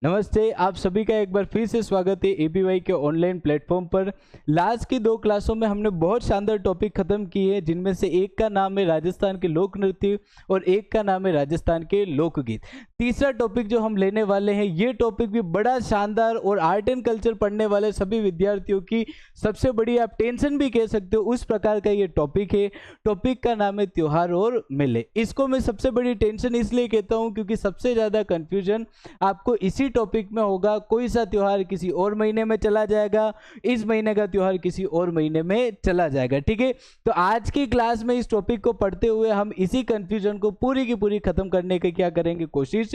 नमस्ते, आप सभी का एक बार फिर से स्वागत है एपीवाई के ऑनलाइन प्लेटफॉर्म पर। लास्ट की 2 क्लासों में हमने बहुत शानदार टॉपिक खत्म किए हैं, जिनमें से एक का नाम है राजस्थान के लोक नृत्य और एक का नाम है राजस्थान के लोकगीत। तीसरा टॉपिक जो हम लेने वाले हैं, ये टॉपिक भी बड़ा शानदार और आर्ट एंड कल्चर पढ़ने वाले सभी विद्यार्थियों की सबसे बड़ी, आप टेंशन भी कह सकते हो, उस प्रकार का ये टॉपिक है। टॉपिक का नाम है त्योहार और मेले। इसको मैं सबसे बड़ी टेंशन इसलिए कहता हूँ क्योंकि सबसे ज़्यादा कन्फ्यूजन आपको इसी टॉपिक में होगा। कोई सा त्योहार किसी और महीने में चला जाएगा, इस महीने का त्योहार किसी और महीने में चला जाएगा। ठीक है, तो आज की क्लास में इस टॉपिक को पढ़ते हुए हम इसी कंफ्यूजन को पूरी की पूरी खत्म करने की क्या करेंगे, कोशिश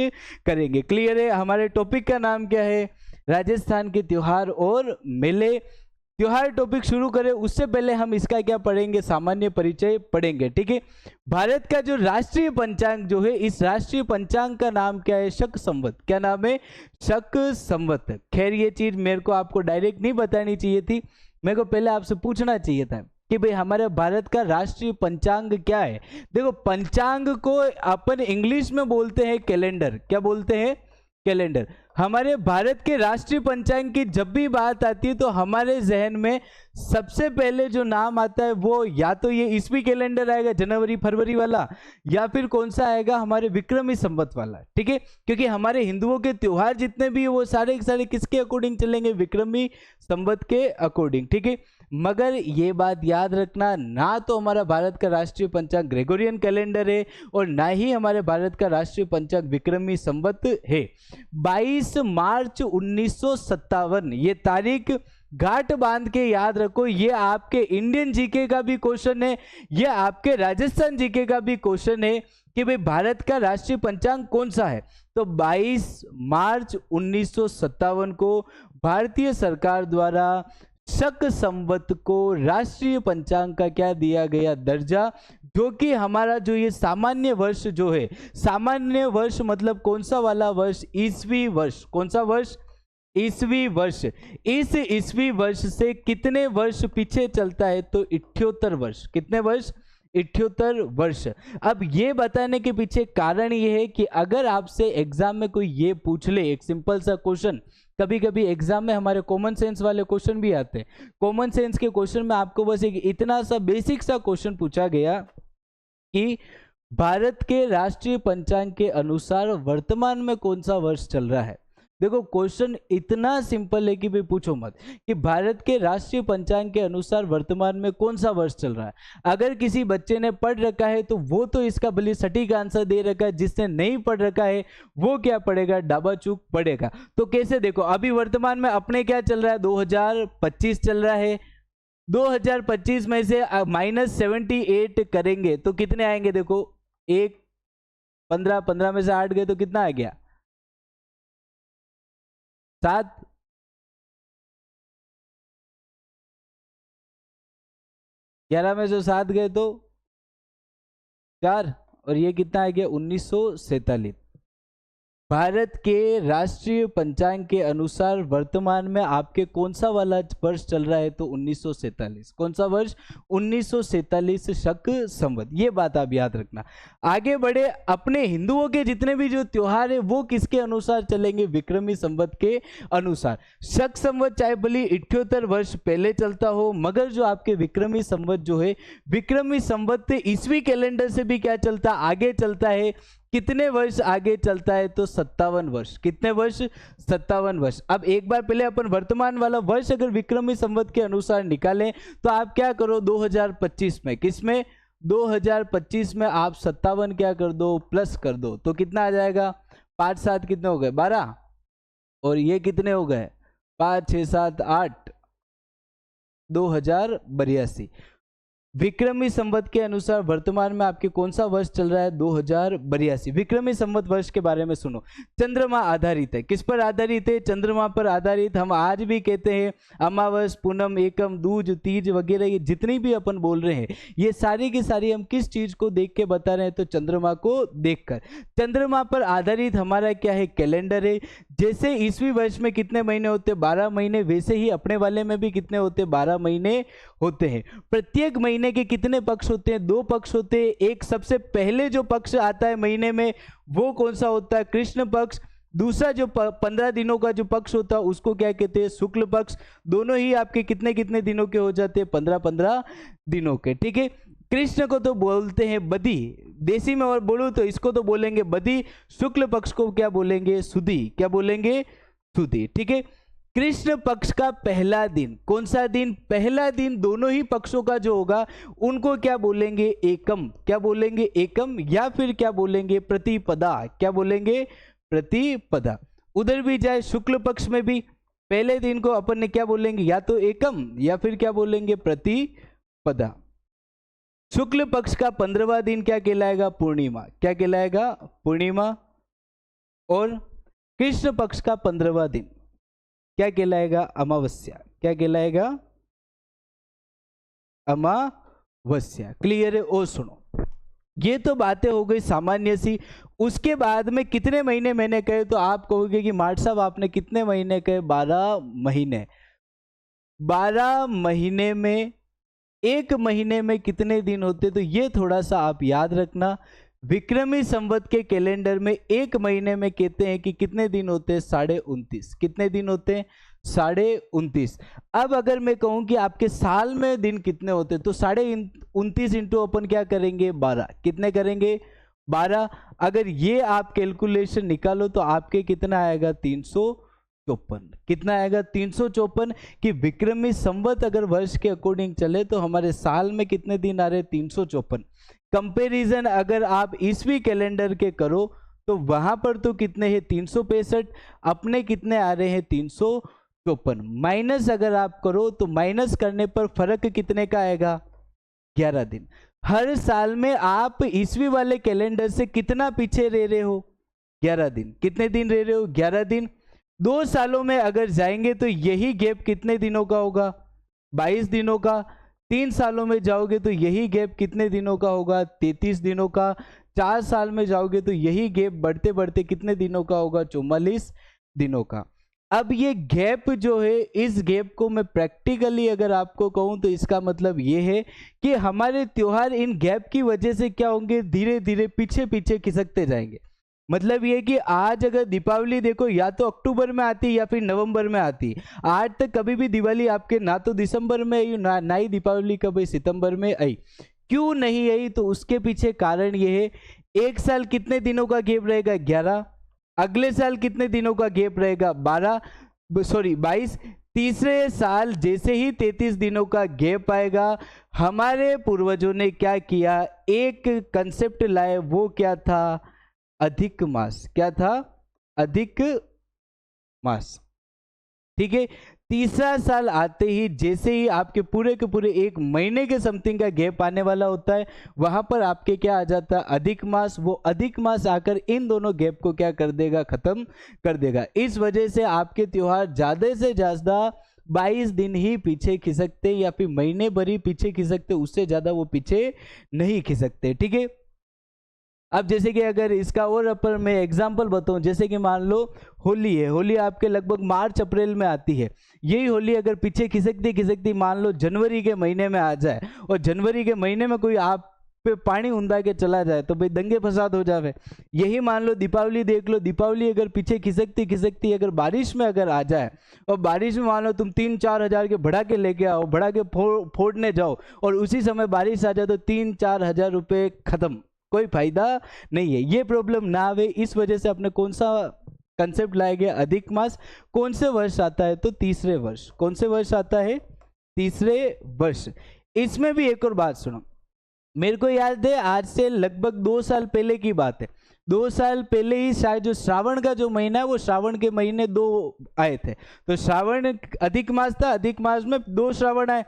करेंगे। क्लियर है? हमारे टॉपिक का नाम क्या है? राजस्थान के त्योहार और मेले। त्योहार टॉपिक शुरू करें उससे पहले हम इसका क्या पढ़ेंगे, सामान्य परिचय पढ़ेंगे। ठीक है, भारत का जो राष्ट्रीय पंचांग जो है, इस राष्ट्रीय पंचांग का नाम क्या है? शक संवत। क्या नाम है? शक संवत। खैर ये चीज मेरे को आपको डायरेक्ट नहीं बतानी चाहिए थी, मेरे को पहले आपसे पूछना चाहिए था कि भाई हमारे भारत का राष्ट्रीय पंचांग क्या है। देखो, पंचांग को अपन इंग्लिश में बोलते हैं कैलेंडर। क्या बोलते हैं? कैलेंडर। हमारे भारत के राष्ट्रीय पंचांग की जब भी बात आती है तो हमारे जहन में सबसे पहले जो नाम आता है वो या तो ये ईस्वी कैलेंडर आएगा, जनवरी फरवरी वाला, या फिर कौन सा आएगा? हमारे विक्रमी संवत वाला। ठीक है, क्योंकि हमारे हिंदुओं के त्योहार जितने भी है वो सारे के सारे किसके अकॉर्डिंग चलेंगे? विक्रमी संवत के अकॉर्डिंग। ठीक है, मगर ये बात याद रखना, ना तो हमारा भारत का राष्ट्रीय पंचांग ग्रेगोरियन कैलेंडर है और ना ही हमारे भारत का राष्ट्रीय पंचांग विक्रमी संवत है। 22 मार्च 1957 ये तारीख गांठ बांध के याद रखो। ये आपके इंडियन जीके का भी क्वेश्चन है, ये आपके राजस्थान जीके का भी क्वेश्चन है कि भाई भारत का राष्ट्रीय पंचांग कौन सा है। तो 22 मार्च 1957 को भारतीय सरकार द्वारा शक संवत को राष्ट्रीय पंचांग का क्या दिया गया? दर्जा। जो कि हमारा जो ये सामान्य वर्ष जो है, सामान्य वर्ष मतलब कौन सा वाला वर्ष? ईस्वी वर्ष। कौन सा वर्ष? ईस्वी वर्ष। इस ईस्वी वर्ष से कितने वर्ष पीछे चलता है? तो 78 वर्ष। कितने वर्ष? 78 वर्ष। अब ये बताने के पीछे कारण ये है कि अगर आपसे एग्जाम में कोई ये पूछ ले, एक सिंपल सा क्वेश्चन, कभी कभी एग्जाम में हमारे कॉमन सेंस वाले क्वेश्चन भी आते हैं। कॉमन सेंस के क्वेश्चन में आपको बस एक इतना सा बेसिक सा क्वेश्चन पूछा गया कि भारत के राष्ट्रीय पंचांग के अनुसार वर्तमान में कौन सा वर्ष चल रहा है। देखो, क्वेश्चन इतना सिंपल है कि भाई पूछो मत कि भारत के राष्ट्रीय पंचांग के अनुसार वर्तमान में कौन सा वर्ष चल रहा है। अगर किसी बच्चे ने पढ़ रखा है तो वो तो इसका भले सटीक आंसर दे रखा है, जिसने नहीं पढ़ रखा है वो क्या पढ़ेगा? डाबा चूक पढ़ेगा। तो कैसे? देखो, अभी वर्तमान में अपने क्या चल रहा है? 2025 चल रहा है। 2025 में से -78 करेंगे तो कितने आएंगे? देखो, 1 15 15 में से 8 गए तो कितना आ गया? 7। 11 में से 7 गए तो 4, और ये कितना आ गया? 1947। भारत के राष्ट्रीय पंचांग के अनुसार वर्तमान में आपके कौन सा वाला वर्ष चल रहा है? तो 1947। कौन सा वर्ष? 1947 शक संवत। ये बात आप याद रखना। आगे बढ़े, अपने हिंदुओं के जितने भी जो त्योहार है वो किसके अनुसार चलेंगे? विक्रमी संवत के अनुसार। शक संवत चाहे भले 78 वर्ष पहले चलता हो, मगर जो आपके विक्रमी संवत जो है, विक्रमी संवत ईस्वी कैलेंडर से भी क्या चलता? आगे चलता है। कितने वर्ष आगे चलता है? तो 57 वर्ष। कितने वर्ष? 57 वर्ष। अब एक बार पहले अपन वर्तमान वाला वर्ष अगर विक्रमी संवत के अनुसार निकालें तो आप क्या करो? 2025 में, किसमें? 2025 में आप 57 क्या कर दो? प्लस कर दो, तो कितना आ जाएगा? 5 7 कितने हो गए? 12, और ये कितने हो गए? 5 6 7 8, 2082। विक्रमी संवत के अनुसार वर्तमान में आपके कौन सा वर्ष चल रहा है? 2082। विक्रमी संवत वर्ष के बारे में सुनो। चंद्रमा आधारित है। किस पर आधारित है? चंद्रमा पर आधारित। हम आज भी कहते हैं अमावस, पूनम, एकम, दूज, तीज वगैरह, ये जितनी भी अपन बोल रहे हैं ये सारी की सारी हम किस चीज को देख के बता रहे हैं? तो चंद्रमा को देखकर। चंद्रमा पर आधारित हमारा क्या है? कैलेंडर है। जैसे ईस्वी वर्ष में कितने महीने होते? 12 महीने, वैसे ही अपने वाले में भी कितने होते? 12 महीने होते हैं। प्रत्येक महीने के कितने पक्ष होते हैं? 2 पक्ष होते हैं। एक सबसे पहले जो पक्ष आता है महीने में वो कौन सा होता है? कृष्ण पक्ष। दूसरा जो 15 दिनों का जो पक्ष होता है उसको क्या कहते हैं, शुक्ल पक्ष। दोनों ही आपके कितने कितने दिनों के हो जाते हैं, 15-15 दिनों के, ठीक है। कृष्ण को तो बोलते हैं बदी, देसी में और बोलूं तो इसको तो बोलेंगे बदी, शुक्ल पक्ष को क्या बोलेंगे, सुदी। क्या बोलेंगे, सुदी, ठीक है। कृष्ण पक्ष का पहला दिन, कौन सा दिन, पहला दिन दोनों ही पक्षों का जो होगा उनको क्या बोलेंगे, एकम। क्या बोलेंगे, एकम, या फिर क्या बोलेंगे, प्रतिपदा। क्या बोलेंगे, प्रतिपदा। उधर भी जाए शुक्ल पक्ष में भी पहले दिन को अपन ने क्या बोलेंगे, या तो एकम या फिर क्या बोलेंगे, प्रतिपदा। शुक्ल पक्ष का 15वां दिन क्या कहलाएगा, पूर्णिमा। क्या कहलाएगा, पूर्णिमा। और कृष्ण पक्ष का 15वां दिन क्या कहलाएगा, अमावस्या। क्या कहलाएगा, अमावस्या। क्लियर है। और सुनो, ये तो बातें हो गई सामान्य सी। उसके बाद में कितने महीने मैंने कहे, तो आप कहोगे कि मार्ट साहब आपने कितने महीने कहे, 12 महीने। 12 महीने में एक महीने में कितने दिन होते, तो ये थोड़ा सा आप याद रखना। विक्रमी संवत के कैलेंडर में एक महीने में कहते हैं कि कितने दिन होते हैं, 29.5। कितने दिन होते हैं, 29.5। अब अगर मैं कहूं कि आपके साल में दिन कितने होते हैं, तो 29.5 इंटू अपन क्या करेंगे, 12। कितने करेंगे, 12। अगर ये आप कैलकुलेशन निकालो तो आपके कितना आएगा, 354। कितना आएगा, 354। कि विक्रमी संवत अगर वर्ष के अकॉर्डिंग चले तो हमारे साल में कितने दिन आ रहे, 354। कंपैरिजन अगर आप ईस्वी कैलेंडर के करो तो वहां पर तो कितने हैं, 365। अपने कितने आ रहे हैं, 354। माइनस अगर आप करो तो माइनस करने पर फर्क कितने का आएगा, 11 दिन। हर साल में आप ईस्वी वाले कैलेंडर से कितना पीछे रह रहे हो, 11 दिन। कितने दिन रह रहे हो, 11 दिन। 2 सालों में अगर जाएंगे तो यही गैप कितने दिनों का होगा, 22 दिनों का। 3 सालों में जाओगे तो यही गैप कितने दिनों का होगा, 33 दिनों का। 4 साल में जाओगे तो यही गैप बढ़ते बढ़ते कितने दिनों का होगा, 44 दिनों का। अब ये गैप जो है, इस गैप को मैं प्रैक्टिकली अगर आपको कहूं तो इसका मतलब ये है कि हमारे त्योहार इन गैप की वजह से क्या होंगे, धीरे धीरे पीछे पीछे खिसकते जाएंगे। मतलब ये कि आज अगर दीपावली देखो, या तो अक्टूबर में आती या फिर नवंबर में आती। आज तक कभी भी दिवाली आपके ना तो दिसंबर में आई, ना ही दीपावली कभी सितंबर में आई। क्यों नहीं आई, तो उसके पीछे कारण ये है, एक साल कितने दिनों का गैप रहेगा, 11। अगले साल कितने दिनों का गैप रहेगा, 22। तीसरे साल जैसे ही 33 दिनों का गैप आएगा, हमारे पूर्वजों ने क्या किया, एक कंसेप्ट लाए, वो क्या था, अधिक मास। क्या था, अधिक मास, ठीक है। तीसरा साल आते ही जैसे ही आपके पूरे के पूरे एक महीने के समथिंग का गैप आने वाला होता है, वहां पर आपके क्या आ जाता है, अधिक मास। वो अधिक मास आकर इन दोनों गैप को क्या कर देगा, खत्म कर देगा। इस वजह से आपके त्योहार ज्यादा से ज्यादा 22 दिन ही पीछे खिसकते, या फिर महीने भर ही पीछे खिसकते, उससे ज्यादा वो पीछे नहीं खिसकते, ठीक है। अब जैसे कि अगर इसका और अपन मैं एग्जांपल बताऊं, जैसे कि मान लो होली है, होली आपके लगभग मार्च अप्रैल में आती है। यही होली अगर पीछे खिसकती खिसकती मान लो जनवरी के महीने में आ जाए, और जनवरी के महीने में कोई आप पे पानी उंदा के चला जाए, तो भाई दंगे फसाद हो जावे। यही मान लो दीपावली देख लो, दीपावली अगर पीछे खिसकती खिसकती अगर बारिश में अगर आ जाए, और बारिश में मान लो तुम 3-4 हजार के भड़ाके लेके आओ, भड़ाके फोड़ने जाओ, और उसी समय बारिश आ जाए, तो 3-4 हजार रुपये खत्म, कोई फायदा नहीं है। ये प्रॉब्लम ना आवे, इस वजह से अपने कौन सा कंसेप्ट लाया गया, अधिक मास। कौन से वर्ष आता है, तो तीसरे वर्ष। कौन से वर्ष आता है, तीसरे वर्ष। इसमें भी एक और बात सुनो, मेरे को याद है आज से लगभग 2 साल पहले की बात है। 2 साल पहले ही शायद जो श्रावण का जो महीना है, वो श्रावण के महीने 2 आए थे। तो श्रावण अधिक मास था, अधिक मास में 2 श्रावण आए।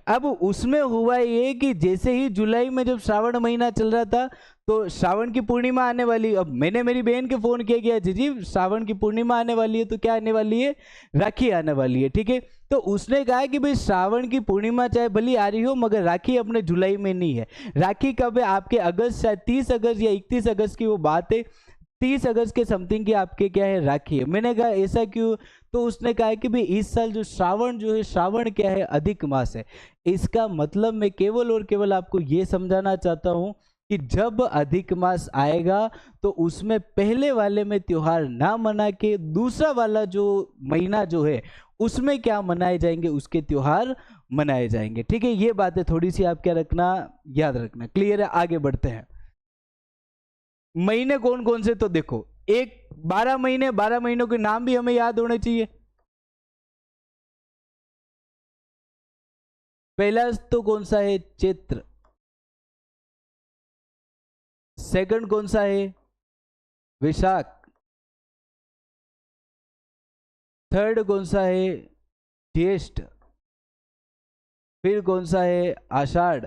अब उसमें हुआ ये कि जैसे ही जुलाई में जब श्रावण महीना चल रहा था, तो श्रावण की पूर्णिमा आने वाली। अब मैंने मेरी बहन के फोन किया गया, जी श्रावण की पूर्णिमा आने वाली है, तो क्या आने वाली है, राखी आने वाली है, ठीक है। तो उसने कहा कि भाई श्रावण की पूर्णिमा चाहे भली आ रही हो, मगर राखी अपने जुलाई में नहीं है। राखी कब है, आपके अगस्त, शायद 30 अगस्त या 31 अगस्त की वो बात है। 30 अगस्त के समथिंग की आपके क्या है, राखी है। मैंने कहा ऐसा क्यों, तो उसने कहा कि भाई इस साल जो श्रावण जो है, श्रावण क्या है, अधिक मास है। इसका मतलब मैं केवल और केवल आपको ये समझाना चाहता हूँ कि जब अधिक मास आएगा तो उसमें पहले वाले में त्योहार ना मना के दूसरा वाला जो महीना जो है उसमें क्या मनाए जाएंगे, उसके त्योहार मनाए जाएंगे। ठीक है, ये बातें थोड़ी सी आप क्या रखना, याद रखना। क्लियर है? आगे बढ़ते हैं। महीने कौन कौन से, तो देखो एक 12 महीने, 12 महीनों के नाम भी हमें याद होने चाहिए। पहला तो कौन सा है, चैत्र। सेकंड कौन सा है, वैशाख। थर्ड कौन सा है, ज्येष्ठ। फिर कौन सा है, आषाढ़।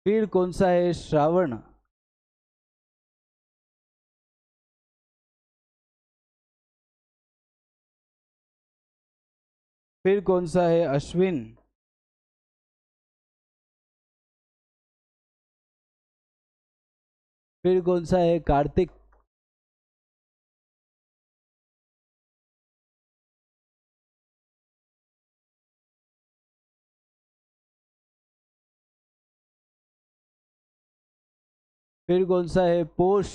फिर कौन सा है, श्रावण। फिर कौन सा है, अश्विन। फिर कौन सा है, कार्तिक। फिर कौन सा है, पोष।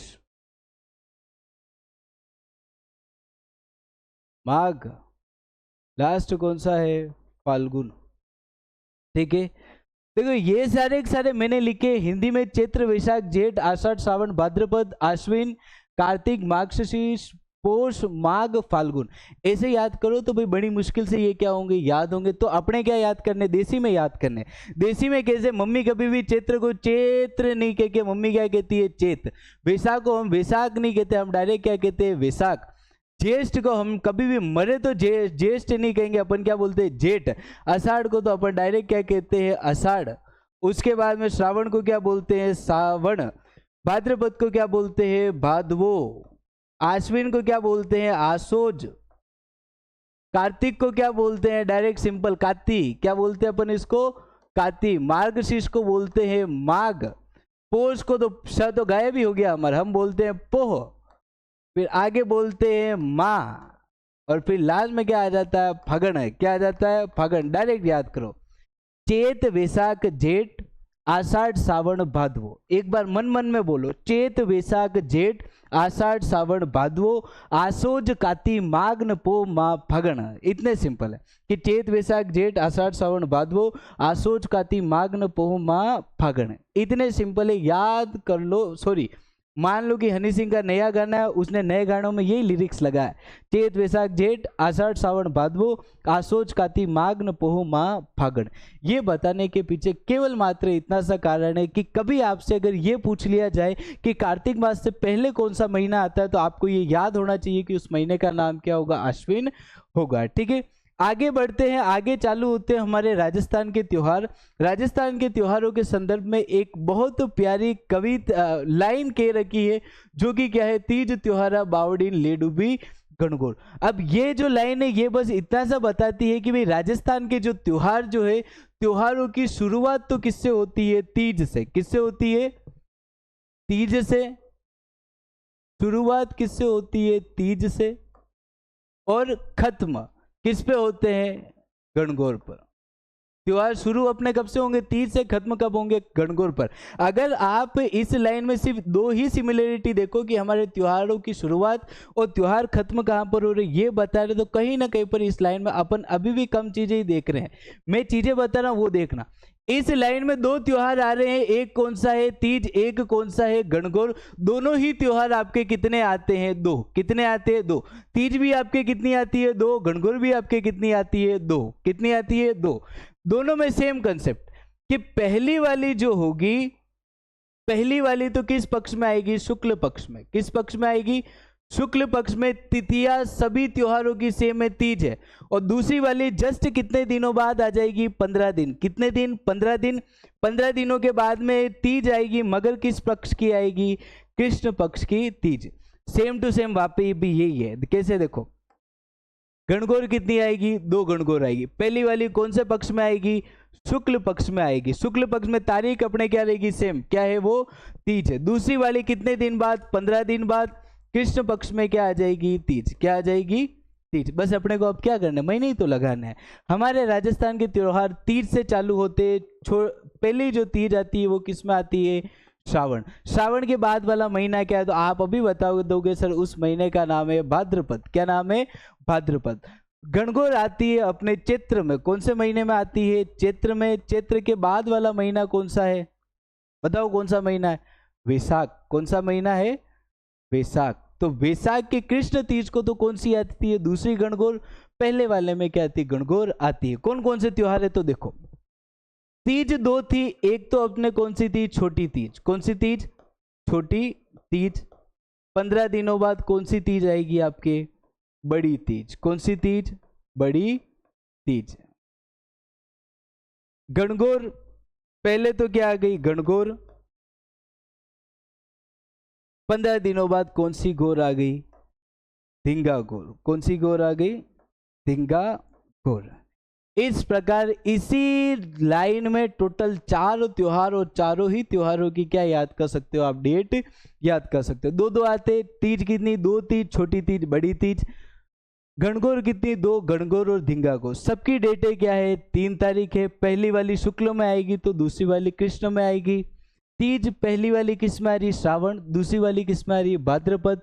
माघ। लास्ट कौन सा है, फाल्गुन। ठीक है, देखो ये सारे के सारे मैंने लिखे हिंदी में, चैत्र, वैशाख, जेठ, आषाढ़, श्रावण, भाद्रपद, आश्विन, कार्तिक, मार्गशीर्ष, पोष, माघ, फाल्गुन। ऐसे याद करो तो भाई बड़ी मुश्किल से ये क्या होंगे, याद होंगे। तो अपने क्या याद करने, देसी में याद करने। देसी में कैसे, मम्मी कभी भी चैत्र को चैत्र नहीं कह के मम्मी क्या कहती है, चैत। वैशाख को हम वैशाख नहीं कहते, हम डायरेक्ट क्या कहते हैं, वैशाख। ज्येष्ठ को हम कभी भी मरे तो ज्येष्ठ नहीं कहेंगे, अपन क्या बोलते हैं, जेठ। आषाढ़ को तो अपन डायरेक्ट क्या कहते हैं, आषाढ़। उसके बाद में श्रावण को क्या बोलते हैं, सावण। भाद्रपद को क्या बोलते हैं, भादवो। आश्विन को क्या बोलते हैं, आसोज। कार्तिक को क्या बोलते हैं, डायरेक्ट सिंपल काती। क्या बोलते हैं अपन इसको, काती। मार्गशीर्ष को बोलते हैं माघ। पोष को तो श तो गायब ही हो गया हमारा, हम बोलते हैं पोह। फिर आगे बोलते हैं माँ, और फिर लास्ट में क्या आ जाता है, फगण है। क्या आ जाता है, फगण। डायरेक्ट याद करो, चैत, वैशाख, जेठ, आषाढ़, सावन, भादवो। एक बार मन मन में बोलो, चैत, वैशाख, जेठ, आषाढ़, सावन, भादवो, आसोज, काती, माघ, पो, माँ, फगण। इतने सिंपल है कि चैत, वैशाख, जेठ, आषाढ़, सावन, भादवो, आसोज, काती, माघ, पोह, माँ, फागण। इतने सिंपल है, याद कर लो। सॉरी, मान लो कि हनी सिंह का नया गाना है, उसने नए गानों में यही लिरिक्स लगाया, चैत, वैशाख, जेठ, आषाढ़, सावन, भादवो, आसोज, काती, माघ, पोह, माँ, फागण। ये बताने के पीछे केवल मात्र इतना सा कारण है कि कभी आपसे अगर ये पूछ लिया जाए कि कार्तिक मास से पहले कौन सा महीना आता है, तो आपको ये याद होना चाहिए कि उस महीने का नाम क्या होगा, अश्विन होगा। ठीक है, आगे बढ़ते हैं। आगे चालू होते हैं हमारे राजस्थान के त्योहार। राजस्थान के त्योहारों के संदर्भ में एक बहुत प्यारी कविता लाइन कह रखी है, जो कि क्या है, तीज त्योहारा बावड़ीन लेडुबी गणगौर। अब ये जो लाइन है ये बस इतना सा बताती है कि भाई राजस्थान के जो त्योहार जो है, त्योहारों की शुरुआत तो किससे होती है, तीज से। किससे होती है, तीज से। शुरुआत किससे होती है, तीज से। और खत्म किस पे होते हैं, गणगौर पर। त्योहार शुरू अपने कब से होंगे, तीज से, खत्म कब होंगे, गणगौर पर। अगर आप इस लाइन में सिर्फ दो ही सिमिलरिटी देखो कि हमारे त्योहारों की शुरुआत और त्योहार खत्म कहाँ पर हो रहे, ये बता रहे, तो कहीं ना कहीं पर इस लाइन में अपन अभी भी कम चीजें ही देख रहे हैं। मैं चीजें बता रहा हूं वो देखना। इस लाइन में दो त्योहार आ रहे हैं, एक कौन सा है, तीज, एक कौन सा है, गणगौर। दोनों ही त्योहार आपके कितने आते हैं, दो। कितने आते हैं, दो। तीज भी आपके कितनी आती है, दो। गणगौर भी आपके कितनी आती है, दो। कितनी आती है, दो। दोनों में सेम कंसेप्ट कि पहली वाली जो होगी, पहली वाली तो किस पक्ष में आएगी, शुक्ल पक्ष में। किस पक्ष में आएगी, शुक्ल पक्ष में। तिथियां सभी त्योहारों की सेम है, तीज है। और दूसरी वाली जस्ट कितने दिनों बाद आ जाएगी, 15 दिन। कितने दिन, 15 दिन। 15 दिनों के बाद में तीज आएगी, मगर किस पक्ष की आएगी, कृष्ण पक्ष की तीज। सेम टू सेम वापस भी यही है। कैसे, देखो, गणगौर कितनी आएगी, दो गणगौर आएगी। पहली वाली कौन से पक्ष में आएगी, शुक्ल पक्ष में आएगी। शुक्ल पक्ष में तारीख अपने क्या रहेगी, सेम। क्या है वो, तीज है। दूसरी वाली कितने दिन बाद, 15 दिन बाद। कृष्ण पक्ष में क्या आ जाएगी, तीज। क्या आ जाएगी, तीज। बस अपने को अब क्या करना है, महीने ही तो लगाना है। हमारे राजस्थान के त्योहार तीज से चालू होते। पहली जो तीज आती है वो किस में आती है, श्रावण। श्रावण के बाद वाला महीना क्या है, तो आप अभी बताओगे दोगे सर उस महीने का नाम है भाद्रपद। क्या नाम है, भाद्रपद। गणगौर आती है अपने चैत्र में। कौन से महीने में आती है, चैत्र में। चैत्र के बाद वाला महीना कौन सा है, बताओ कौन सा महीना है, वैशाख। कौन सा महीना है, वैशाख। तो वैशाख के कृष्ण तीज को तो कौन सी आती है, दूसरी गणगौर। पहले वाले में क्या आती है, गणगौर आती है। कौन कौन से त्योहार है, तो देखो तीज दो थी। एक तो अपने कौन सी थी, छोटी तीज। कौन सी तीज, छोटी तीज। 15 दिनों बाद कौन सी तीज आएगी आपके, बड़ी तीज। कौन सी तीज, बड़ी तीज। गणगौर, पहले तो क्या आ गई, गणगौर। 15 दिनों बाद कौन सी गौर आ गई, धिंगा गौर। कौन सी गौर आ गई, धिंगा गौर। इस प्रकार इसी लाइन में टोटल 4 त्योहार, और चारों ही त्योहारों की क्या याद कर सकते हो आप, डेट याद कर सकते हो। दो दो आते। तीज कितनी, 2 तीज, छोटी तीज, बड़ी तीज। गणगौर कितनी, 2, गणगौर और धिंगा गौर। सबकी डेटें क्या है, 3 तारीख है। पहली वाली शुक्ल में आएगी तो दूसरी वाली कृष्ण में आएगी। तीज पहली वाली किस में आ रही, श्रावण। दूसरी वाली किस में आ रही, भाद्रपद।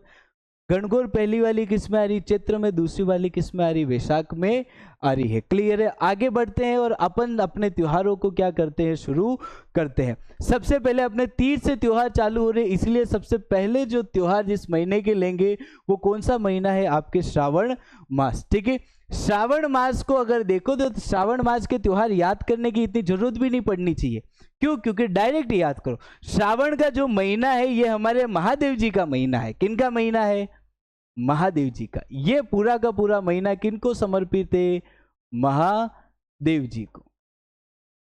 गणगौर पहली वाली किस में आ रही, चैत्र में। दूसरी वाली किस में आ रही, वैशाख में आ रही है। क्लियर है। आगे बढ़ते हैं और अपन अपने त्योहारों को क्या करते हैं, शुरू करते हैं। सबसे पहले अपने तीज से त्योहार चालू हो रहे, इसलिए सबसे पहले जो त्योहार जिस महीने के लेंगे वो कौन सा महीना है, आपके श्रावण मास। ठीक है। श्रावण मास को अगर देखो तो श्रावण मास के त्योहार याद करने की इतनी जरूरत भी नहीं पड़नी चाहिए। क्यों, क्योंकि डायरेक्ट याद करो। श्रावण का जो महीना है ये हमारे महादेव जी का महीना है। किनका महीना है, महादेव जी का। ये पूरा का पूरा महीना किनको समर्पित है, महादेव जी को।